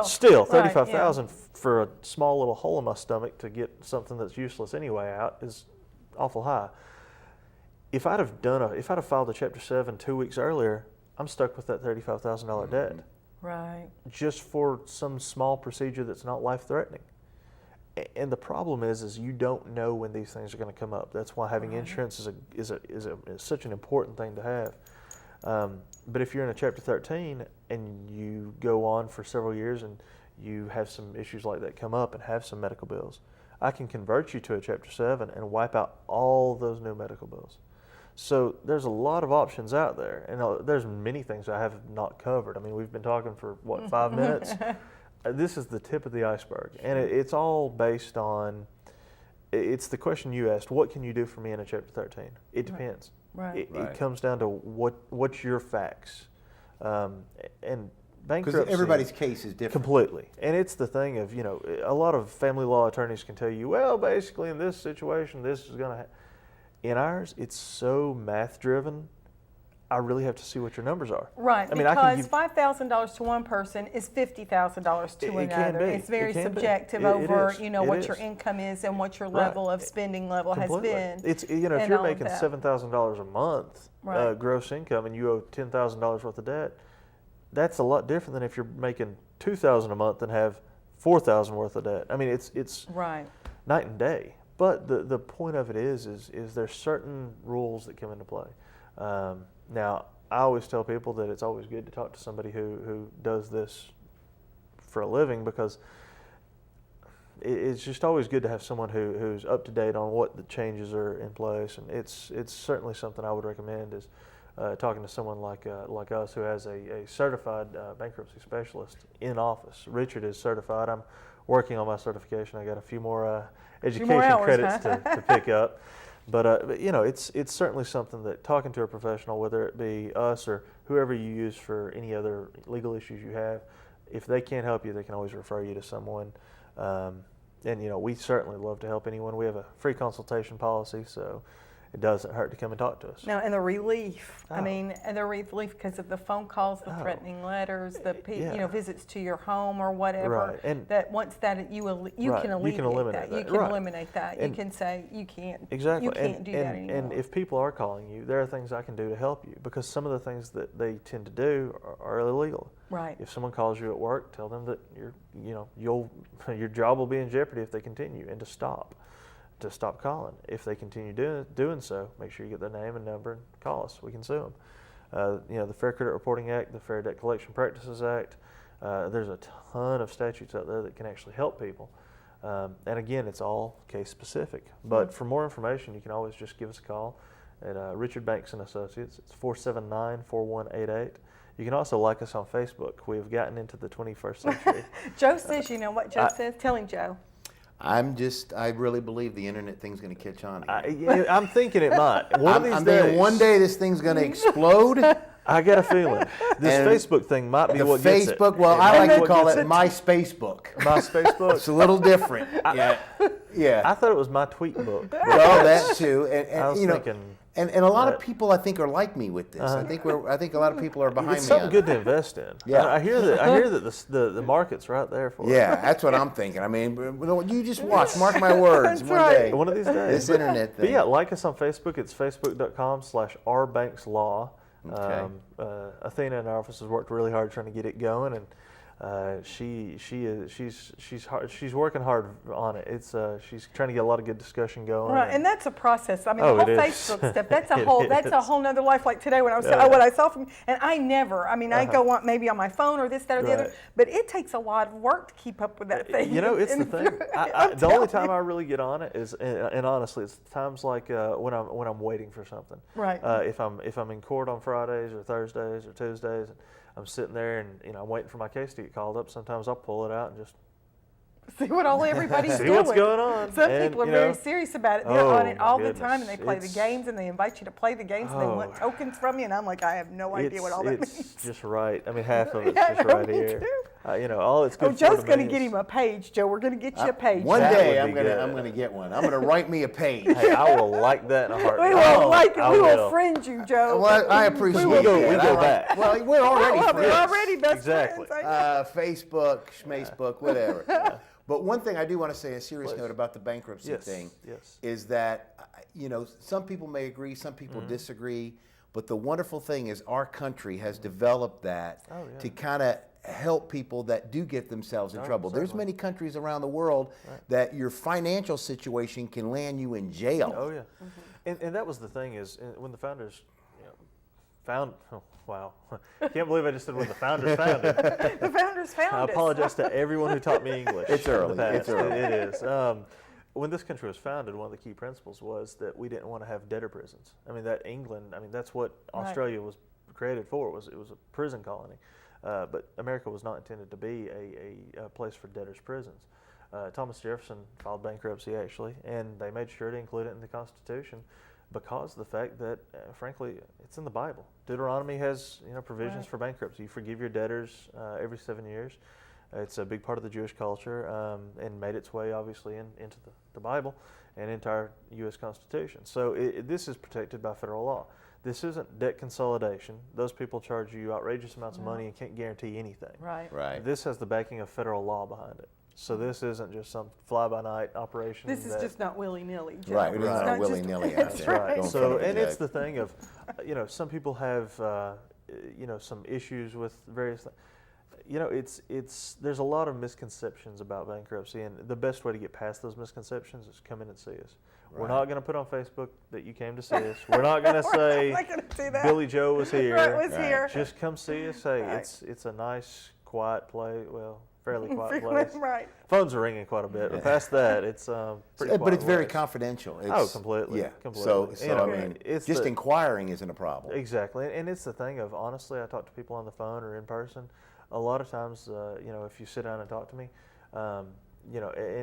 still $35,000 for a small little hole in my stomach to get something that's useless anyway out is awful high. If I'd have filed a Chapter 7 2 weeks earlier, I'm stuck with that $35,000 debt. Right. Just for some small procedure that's not life-threatening. And the problem is you don't know when these things are going to come up. That's why having insurance is such an important thing to have. But if you're in a Chapter 13 and you go on for several years and you have some issues like that come up and have some medical bills, I can convert you to a Chapter 7 and wipe out all those new medical bills. So there's a lot of options out there, and there's many things I have not covered. I mean, we've been talking for, 5 minutes? This is the tip of the iceberg, and it's all based on, it's the question you asked, what can you do for me in a Chapter 13? It depends. Right. It comes down to what's your facts. And bankruptcy. Because everybody's case is different. Completely. And it's the thing of, a lot of family law attorneys can tell you, well, basically in this situation, this is going to happen. In ours, it's so math driven. I really have to see what your numbers are. Right, because $5,000 to one person is $50,000 to another. It can be. It's very subjective It over, is. what your income is and what your level of spending level Completely. has been. It's if you're making $7,000 a month gross income and you owe $10,000 worth of debt, that's a lot different than if you're making $2,000 a month and have $4,000 worth of debt. I mean, it's night and day. But the point of it is there's certain rules that come into play. Now, I always tell people that it's always good to talk to somebody who does this for a living, because it's just always good to have someone who's up to date on what the changes are in place. And it's certainly something I would recommend is talking to someone like us who has a certified bankruptcy specialist in office. Richard is certified. I'm working on my certification. I got a few more education credits to pick up. But it's certainly something that talking to a professional, whether it be us or whoever you use for any other legal issues you have, if they can't help you, they can always refer you to someone. And we certainly love to help anyone. We have a free consultation policy, so it doesn't hurt to come and talk to us. No, and the relief. Oh. I mean, and the relief because of the phone calls, the threatening letters, the visits to your home or whatever. Right. And that once that you can eliminate that. You can Right. eliminate that. And you can say you can't. Exactly. You can't do that anymore. And if people are calling you, there are things I can do to help you, because some of the things that they tend to do are illegal. Right. If someone calls you at work, tell them that your job will be in jeopardy if they continue, and to stop calling. If they continue doing so, make sure you get their name and number and call us. We can sue them. The Fair Credit Reporting Act, the Fair Debt Collection Practices Act. There's a ton of statutes out there that can actually help people. And again, it's all case specific. But for more information, you can always just give us a call at Richard Banks and Associates. It's 479-4188. You can also like us on Facebook. We have gotten into the 21st century. Joe says, you know what Joe says? Tell him, Joe. I really believe the internet thing's going to catch on. I'm thinking it might. I'm thinking one day this thing's going to explode. I got a feeling this Facebook thing might be what gets it. Facebook, well, I like to call it my Spacebook. My Spacebook? It's a little different. Yeah. I thought it was my tweet book. Well, that too. And I was thinking. And a lot of people, I think, are like me with this. I think a lot of people are behind me. It's something good to invest in. Yeah, I hear that the market's right there for it. Yeah, that's what I'm thinking. I mean, you just watch. Mark my words. One of these days. This internet thing. But yeah, like us on Facebook. It's facebook.com/rbankslaw. Okay. Athena in our office has worked really hard trying to get it going, and she's working hard on it. She's trying to get a lot of good discussion going. Right, and that's a process. I mean, the whole Facebook stuff. That's a whole nother life. Like today, when I was what I saw from, and I go on maybe on my phone or this, that, or the other. But it takes a lot of work to keep up with that thing. It's the thing. The only time I really get on it is, and honestly, it's times like when I'm waiting for something. Right. If I'm in court on Fridays or Thursdays or Tuesdays, I'm sitting there and I'm waiting for my case to get called up. Sometimes I'll pull it out and just see what everybody's doing. See what's going on. Some people are very serious about it. They're on it all the time, and they play the games, and they invite you to play the games, and they want tokens from you. And I'm like, I have no idea what all that means. It's just right. I mean, half of it's just right here. All it's good. Joe's going to get him a page. Joe, we're going to get you a page. One day I'm going to get one. I'm going to write me a page. Hey, I will like that in a heartbeat. We will friend you, Joe. Well, I appreciate it. We go back. Well, we're already friends. We're already best friends. Facebook, Schmacebook, whatever. But one thing I do want to say, a serious note about the bankruptcy thing, is that some people may agree, some people disagree, but the wonderful thing is our country has developed that to kind of help people that do get themselves in trouble. There's many countries around the world that your financial situation can land you in jail. Oh yeah, and that was the thing is when the founders found. Oh, wow, can't believe I just said when the founders founded. The founders found I apologize to everyone who taught me English. It's early. It's early. It is. When this country was founded, one of the key principles was that we didn't want to have debtor prisons. I mean, that's what Australia was created for. It was a prison colony. But America was not intended to be a place for debtors' prisons. Thomas Jefferson filed bankruptcy, actually, and they made sure to include it in the Constitution because of the fact that, frankly, it's in the Bible. Deuteronomy has provisions for bankruptcy. You forgive your debtors every 7 years. It's a big part of the Jewish culture and made its way, obviously, into the Bible and into our U.S. Constitution. So this is protected by federal law. This isn't debt consolidation. Those people charge you outrageous amounts of money and can't guarantee anything. Right. This has the backing of federal law behind it. So this isn't just some fly-by-night operation. This is just not willy-nilly. Right, it's not willy-nilly out there. Right. So, and it's the thing of, some people have, some issues with various things. There's a lot of misconceptions about bankruptcy, and the best way to get past those misconceptions is come in and see us. Right. We're not going to put on Facebook that you came to see us. We're not going to say Billy Joe was here. Here. Just come see us. Hey, it's a nice, quiet place. Well, fairly quiet place. Right. Phones are ringing quite a bit, but past that, it's pretty quiet. But it's very confidential. Completely. Yeah. Completely. So I mean, just inquiring isn't a problem. Exactly, and it's the thing of, honestly, I talk to people on the phone or in person. A lot of times, if you sit down and talk to me, and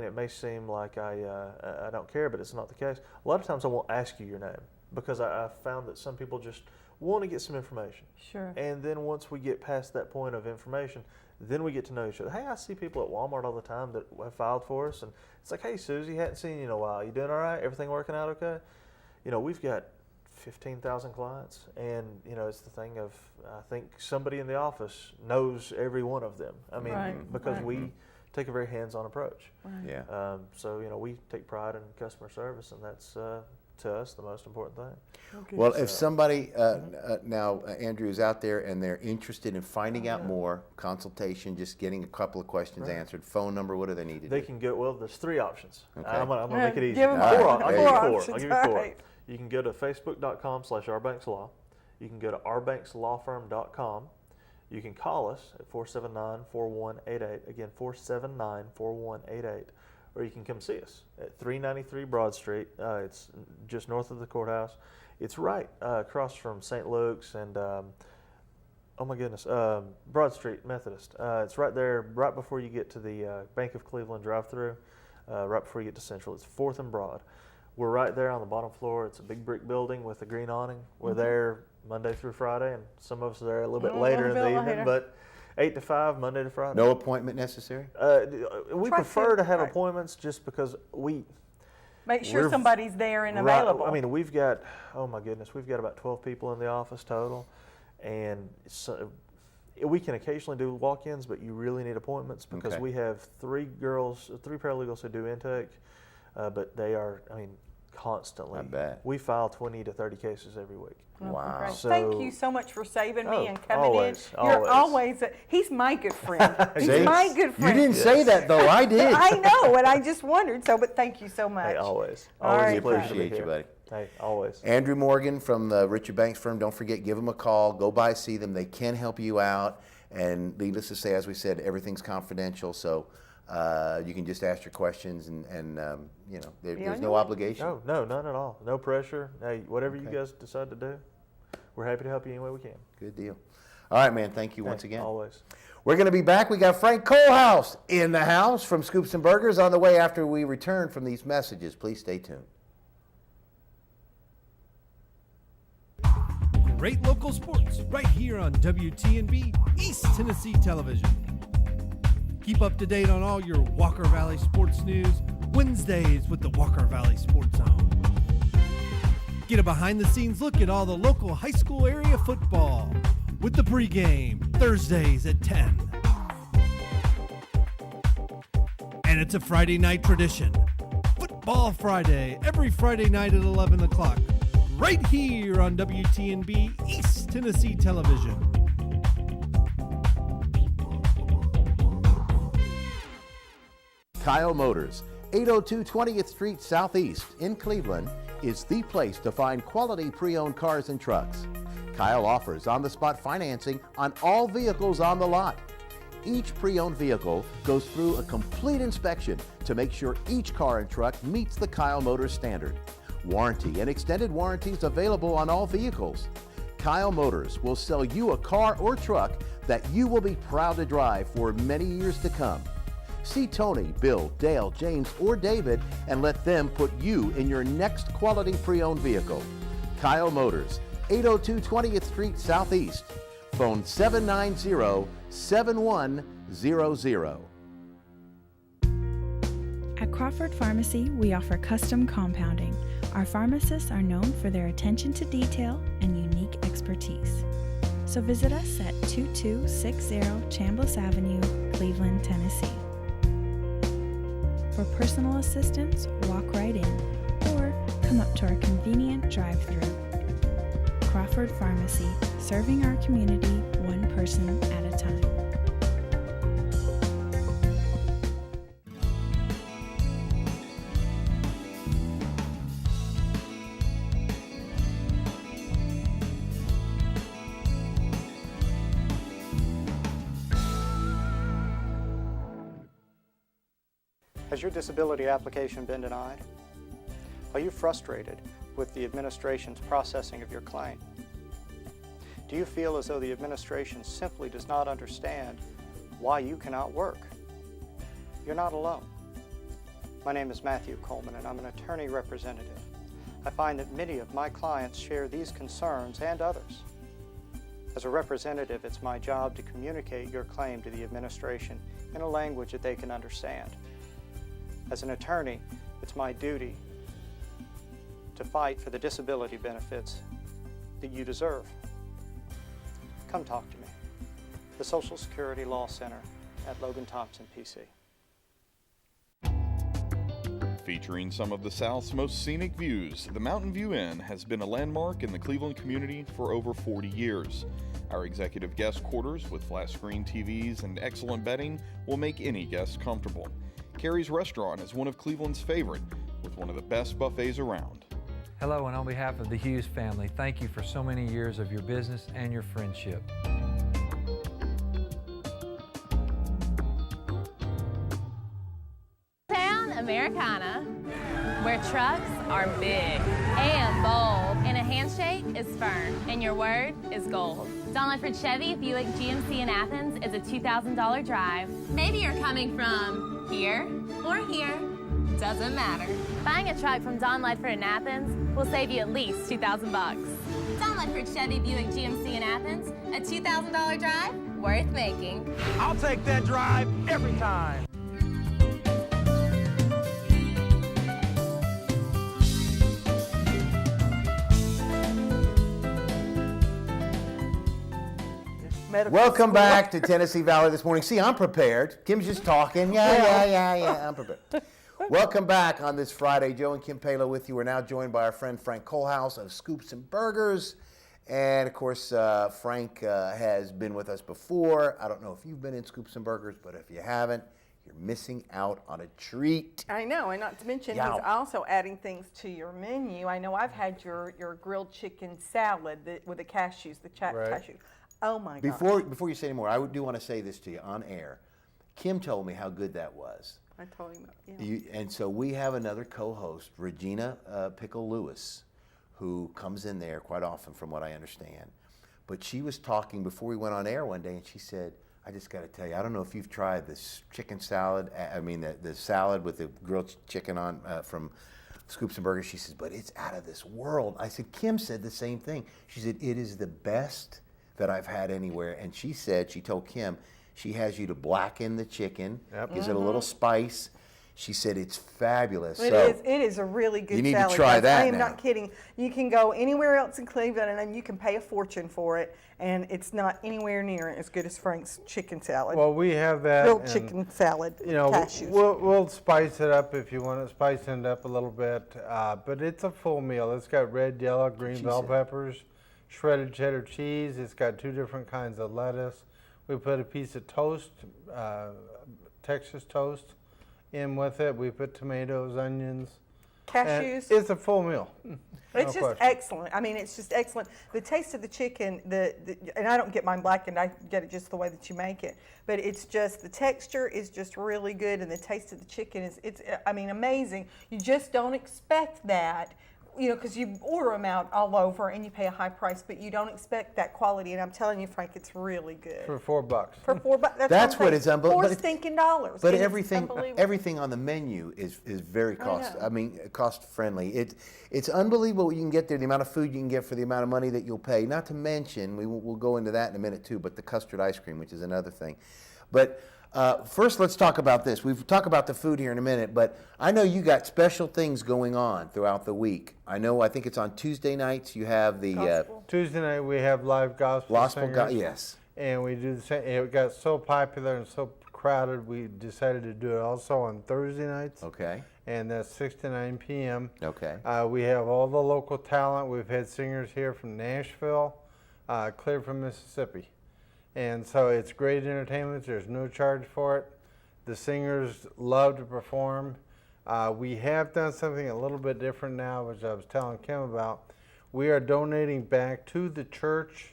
it may seem like I don't care, but it's not the case. A lot of times I won't ask you your name because I found that some people just want to get some information. Sure. And then once we get past that point of information, then we get to know each other. Hey, I see people at Walmart all the time that have filed for us, and it's like, hey, Susie, hadn't seen you in a while. You doing all right? Everything working out okay? we've got 15,000 clients, and it's the thing of, I think somebody in the office knows every one of them. I mean, because we take a very hands-on approach. Yeah. So we take pride in customer service, and that's to us the most important thing. Okay. Well, if somebody now Andrew is out there and they're interested in finding out more, consultation, just getting a couple of questions answered, phone number, what do they need to do? They can go. Well, there's 3 options. Okay. I'm gonna make it easy. Give them I'll give you 4. options. I'll give you 4. You can go to facebook.com/ourbankslaw. You can go to ourbankslawfirm.com. You can call us at 479-4188. Again, 479-4188. Or you can come see us at 393 Broad Street. It's just north of the courthouse. It's right across from St. Luke's and, oh my goodness, Broad Street Methodist. It's right there, right before you get to the Bank of Cleveland drive-through, right before you get to Central. It's 4th and Broad. We're right there on the bottom floor. It's a big brick building with a green awning. We're there Monday through Friday, and some of us are there a little bit later in the evening, but 8 to 5, Monday to Friday. No appointment necessary? We prefer to have appointments just because we make sure somebody's there and available. I mean, we've got, oh my goodness, we've got about 12 people in the office total, and so we can occasionally do walk-ins, but you really need appointments because we have 3 paralegals who do intake, but they are, I mean, constantly. I bet. We file 20 to 30 cases every week. Wow. So, thank you so much for saving me and coming always, in. You're always, he's my good friend. He's my good friend. You didn't say that, though. I did. I know, and I just wondered. But thank you so much. Hey, always. Always appreciate you, buddy. Hey, always. Andrew Morgan from the Richard Banks firm. Don't forget, give them a call. Go by, see them. They can help you out. And needless to say, as we said, everything's confidential. So you can just ask your questions, and there's no obligation. No, none at all. No pressure. Hey, whatever you guys decide to do, we're happy to help you any way we can. Good deal. All right, man. Thank you once again. Always. We're going to be back. We got Frank Kohlhaus in the house from Scoops and Burgers on the way after we return from these messages. Please stay tuned. Great local sports right here on WTNB East Tennessee Television. Keep up to date on all your Walker Valley sports news Wednesdays with the Walker Valley Sports Zone. Get a behind-the-scenes look at all the local high school area football with the pregame Thursdays at 10. And it's a Friday night tradition. Football Friday, every Friday night at 11 o'clock, right here on WTNB East Tennessee Television. Kyle Motors, 802 20th Street Southeast in Cleveland, is the place to find quality pre-owned cars and trucks. Kyle offers on-the-spot financing on all vehicles on the lot. Each pre-owned vehicle goes through a complete inspection to make sure each car and truck meets the Kyle Motors standard. Warranty and extended warranties available on all vehicles. Kyle Motors will sell you a car or truck that you will be proud to drive for many years to come. See Tony, Bill, Dale, James, or David and let them put you in your next quality pre-owned vehicle. Kyle Motors, 802 20th Street Southeast. Phone 790-7100. At Crawford Pharmacy, we offer custom compounding. Our pharmacists are known for their attention to detail and unique expertise. So visit us at 2260 Chambliss Avenue, Cleveland, Tennessee. For personal assistance, walk right in or come up to our convenient drive-thru. Crawford Pharmacy, serving our community one person at a time. Has your disability application been denied? Are you frustrated with the administration's processing of your claim? Do you feel as though the administration simply does not understand why you cannot work? You're not alone. My name is Matthew Coleman, and I'm an attorney representative. I find that many of my clients share these concerns and others. As a representative, it's my job to communicate your claim to the administration in a language that they can understand. As an attorney, it's my duty to fight for the disability benefits that you deserve. Come talk to me. The Social Security Law Center at Logan Thompson, PC. Featuring some of the South's most scenic views, the Mountain View Inn has been a landmark in the Cleveland community for over 40 years. Our executive guest quarters with flat screen TVs and excellent bedding will make any guest comfortable. Carrie's Restaurant is one of Cleveland's favorite, with one of the best buffets around. Hello, and on behalf of the Hughes family, thank you for so many years of your business and your friendship. Americana, where trucks are big and bold, and a handshake is firm, and your word is gold. Don Ledford Chevy Buick GMC in Athens is a $2,000 drive. Maybe you're coming from here or here, doesn't matter. Buying a truck from Don Ledford in Athens will save you at least $2,000 bucks. Don Ledford Chevy Buick GMC in Athens, a $2,000 drive worth making. I'll take that drive every time. Welcome back to Tennessee Valley this morning. See, I'm prepared. Kim's just talking. Yeah, I'm prepared. Welcome back on this Friday. Joe and Kim Palo with you. We're now joined by our friend Frank Kohlhaus of Scoops and Burgers. And, of course, Frank has been with us before. I don't know if you've been in Scoops and Burgers, but if you haven't, you're missing out on a treat. I know, and not to mention, he's also adding things to your menu. I know I've had your grilled chicken salad with the cashews, cashews. Oh my God. Before you say any more, I do want to say this to you on air. Kim told me how good that was. I told him that, yeah. And so we have another co-host, Regina Pickle Lewis, who comes in there quite often from what I understand. But she was talking before we went on air one day, and she said, I just got to tell you, I don't know if you've tried this chicken salad, the salad with the grilled chicken on from Scoops and Burgers. She says, but it's out of this world. I said, Kim said the same thing. She said, it is the best that I've had anywhere. And she said, she told Kim, she has you to blacken the chicken, gives it a little spice. She said it's fabulous. It is a really good salad. You need to try that. I am not kidding. You can go anywhere else in Cleveland and you can pay a fortune for it, and it's not anywhere near as good as Frank's chicken salad. Well, we have that. Grilled chicken salad, cashews. We'll spice it up if you want to spice it up a little bit, but it's a full meal. It's got red, yellow, green bell peppers, shredded cheddar cheese. It's got 2 different kinds of lettuce. We put a piece of toast, Texas toast, in with it. We put tomatoes, onions, cashews. It's a full meal. It's just excellent. I mean, it's just excellent. The taste of the chicken, and I don't get mine blackened. I get it just the way that you make it. But it's just, the texture is just really good, and the taste of the chicken is, amazing. You just don't expect that. Because you order them out all over and you pay a high price, but you don't expect that quality. And I'm telling you, Frank, it's really good. For $4. For $4, that's what it's unbelievable. $4 stinking dollars. But everything on the menu is very cost friendly. It's unbelievable what you can get there, the amount of food you can get for the amount of money that you'll pay. Not to mention, we'll go into that in a minute too, but the custard ice cream, which is another thing. But first, let's talk about this. We'll talk about the food here in a minute, but I know you got special things going on throughout the week. I think it's on Tuesday nights. You have the Tuesday night we have live gospel singers. Yes. And we do the same. It got so popular and so crowded, we decided to do it also on Thursday nights. Okay. And that's 6 to 9 p.m. Okay. We have all the local talent. We've had singers here from Nashville, clear from Mississippi. And so it's great entertainment. There's no charge for it. The singers love to perform. We have done something a little bit different now, which I was telling Kim about. We are donating back to the church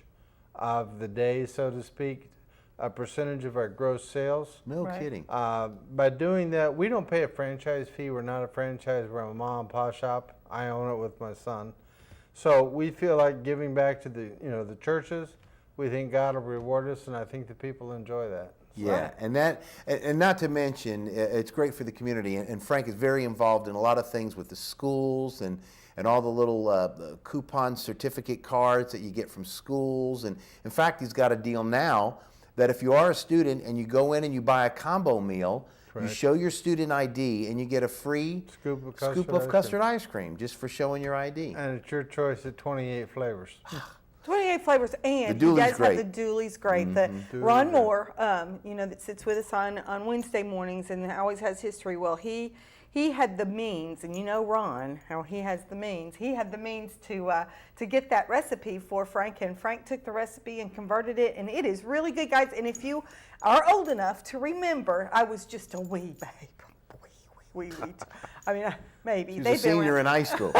of the day, so to speak, a percentage of our gross sales. No kidding. By doing that, we don't pay a franchise fee. We're not a franchise. We're a mom and pop shop. I own it with my son. So we feel like giving back to the churches. We think God will reward us, and I think the people enjoy that. Yeah, and not to mention, it's great for the community. And Frank is very involved in a lot of things with the schools and all the little coupon certificate cards that you get from schools. And in fact, he's got a deal now that if you are a student and you go in and you buy a combo meal, Correct. You show your student ID, and you get a free scoop of custard ice cream just for showing your ID. And it's your choice of 28 flavors. 28 flavors, and The he Dooley's does great. have the Dooley's great. The Ron Moore, that sits with us on Wednesday mornings and always has history. Well, he had the means, and Ron, how he has the means. He had the means to get that recipe for Frank, and Frank took the recipe and converted it, and it is really good, guys. And if you are old enough to remember, I was just a wee babe, wee. I mean, maybe. She was a senior in high school.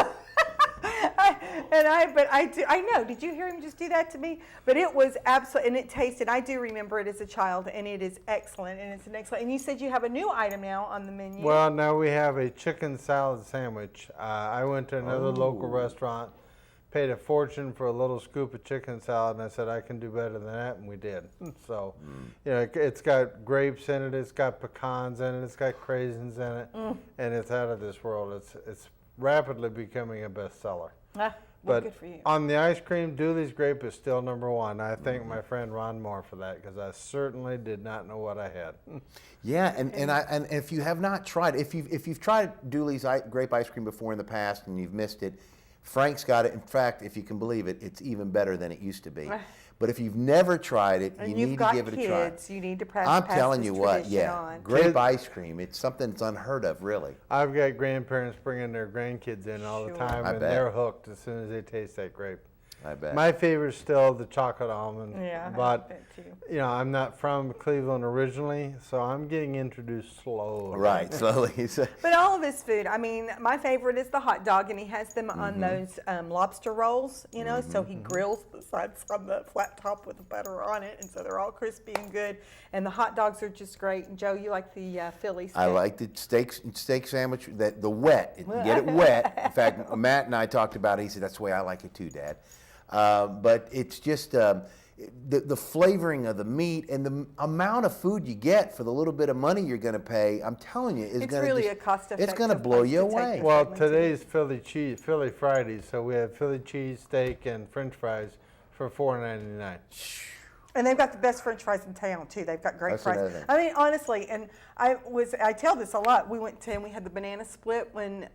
I know. Did you hear him just do that to me? But it was absolutely, and it tasted. I do remember it as a child, and it is excellent. And it's an excellent. And you said you have a new item now on the menu. Well, now we have a chicken salad sandwich. I went to another local restaurant, paid a fortune for a little scoop of chicken salad, and I said I can do better than that, and we did. So, it's got grapes in it, it's got pecans in it, it's got craisins in it, and it's out of this world. It's rapidly becoming a bestseller. Well, good for you. On the ice cream, Dooley's grape is still #1. I thank my friend Ron Moore for that, because I certainly did not know what I had. Yeah, and if you have not tried, if you've tried Dooley's grape ice cream before in the past and you've missed it, Frank's got it. In fact, if you can believe it, it's even better than it used to be. But if you've never tried it, you need to give it a try. Kids, you need to pass. I'm telling this you what, tradition on. grape ice cream. It's something that's unheard of, really. I've got grandparents bringing their grandkids in all the time, I and bet. they're hooked as soon as they taste that grape. I bet. My favorite is still the chocolate almond. Yeah, but I bet too. I'm not from Cleveland originally, so I'm getting introduced slowly. Right, slowly. But all of his food, I mean, my favorite is the hot dog, and he has them on those lobster rolls, so he grills the sides on the flat top with the butter on it, and so they're all crispy and good. And the hot dogs are just great. And Joe, you like the Philly steak? I like the steak sandwich, the wet. Get it wet. In fact, Matt and I talked about it. He said, that's the way I like it too, Dad. But it's just the flavoring of the meat and the amount of food you get for the little bit of money you're going to pay. I'm telling you, is it's going to really a cost-effective. It's going to blow you away. Well, today's Philly Fridays, so we have Philly cheese steak and French fries for $4.99. And they've got the best French fries in town too. They've got great fries. I mean, honestly, and I tell this a lot. We went to and we had the banana split when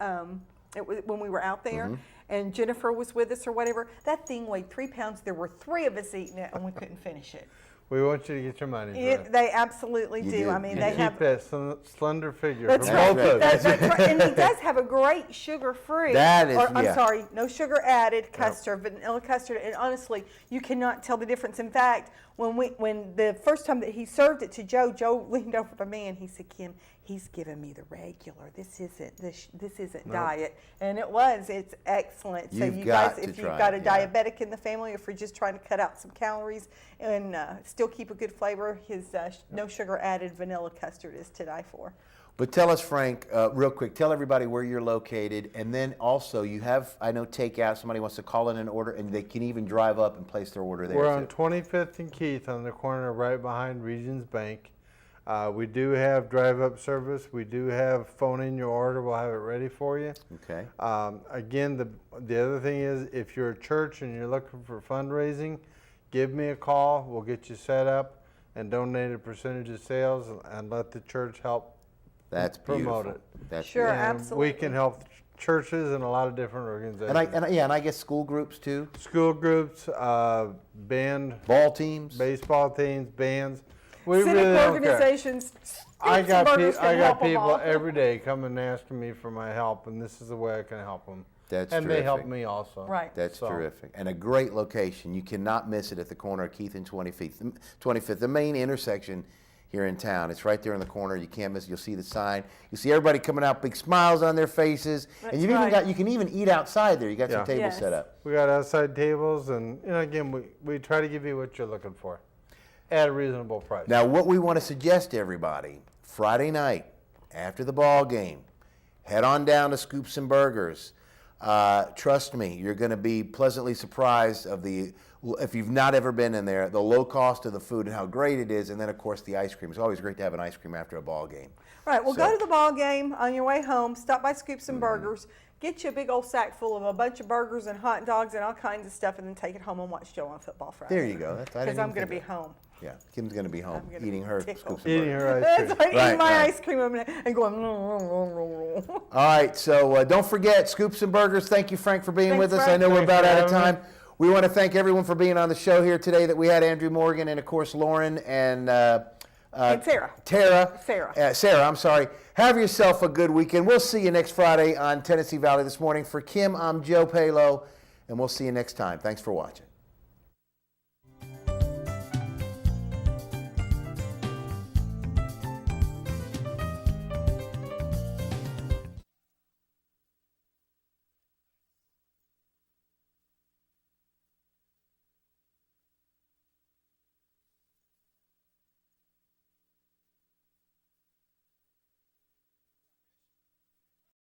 we were out there, and Jennifer was with us or whatever. That thing weighed 3 pounds. There were 3 of us eating it, and we couldn't finish it. We want you to get your money's worth. They absolutely do. I mean, they have that slender figure. That's right. That's right. And he does have a great sugar-free. That is. I'm sorry, no sugar-added custard, vanilla custard. And honestly, you cannot tell the difference. In fact, when the first time that he served it to Joe, Joe leaned over to me and he said, "Kim, he's giving me the regular. This isn't diet." And it's excellent. So you guys, if you've got a diabetic in the family, or if you're just trying to cut out some calories and still keep a good flavor, his no sugar added vanilla custard is to die for. But tell us, Frank, real quick, tell everybody where you're located, and then also you have, I know, takeout. Somebody wants to call in an order, and they can even drive up and place their order there. We're on 25th and Keith on the corner right behind Regions Bank. We do have drive-up service. We do have phone in your order. We'll have it ready for you. Okay. Again, the other thing is, if you're a church and you're looking for fundraising, give me a call. We'll get you set up and donate a percentage of sales and let the church help promote it. That's sure, beautiful. absolutely. We can help churches and a lot of different organizations. And I guess school groups too. School groups, band, ball teams, baseball teams, bands. We Civic really organizations. I got people every day coming and asking me for my help, and this is the way I can help them. That's and terrific. They help me also. Right. That's terrific. And a great location. You cannot miss it at the corner of Keith and 25th, the main intersection here in town. It's right there in the corner. You can't miss it. You'll see the sign. You see everybody coming out, big smiles on their faces. That's and you can even eat outside there. You got some tables set up. We got outside tables, and again, we try to give you what you're looking for at a reasonable price. Now, what we want to suggest to everybody, Friday night after the ball game, head on down to Scoops and Burgers. Trust me, you're going to be pleasantly surprised if you've not ever been in there, the low cost of the food and how great it is, and then of course the ice cream. It's always great to have an ice cream after a ball game. Right. Well, go to the ball game on your way home. Stop by Scoops and Burgers. Get you a big old sack full of a bunch of burgers and hot dogs and all kinds of stuff, and then take it home and watch Joe on Football Friday. There you go. Because I'm going to be home. Yeah, Kim's going to be home eating her scoops and Eating burgers. her ice cream. That's right, eating my right. ice cream and going. All right, so don't forget, Scoops and Burgers, thank you, Frank, for being Thanks, with us. Frank. I know we're Thanks about for out of having time. We want to thank everyone for being on the show here today, that we had Andrew Morgan and, of course, Lauren and Sarah. Sarah, I'm sorry. Have yourself a good weekend. We'll see you next Friday on Tennessee Valley This Morning. For Kim, I'm Joe Palo, and we'll see you next time. Thanks for watching.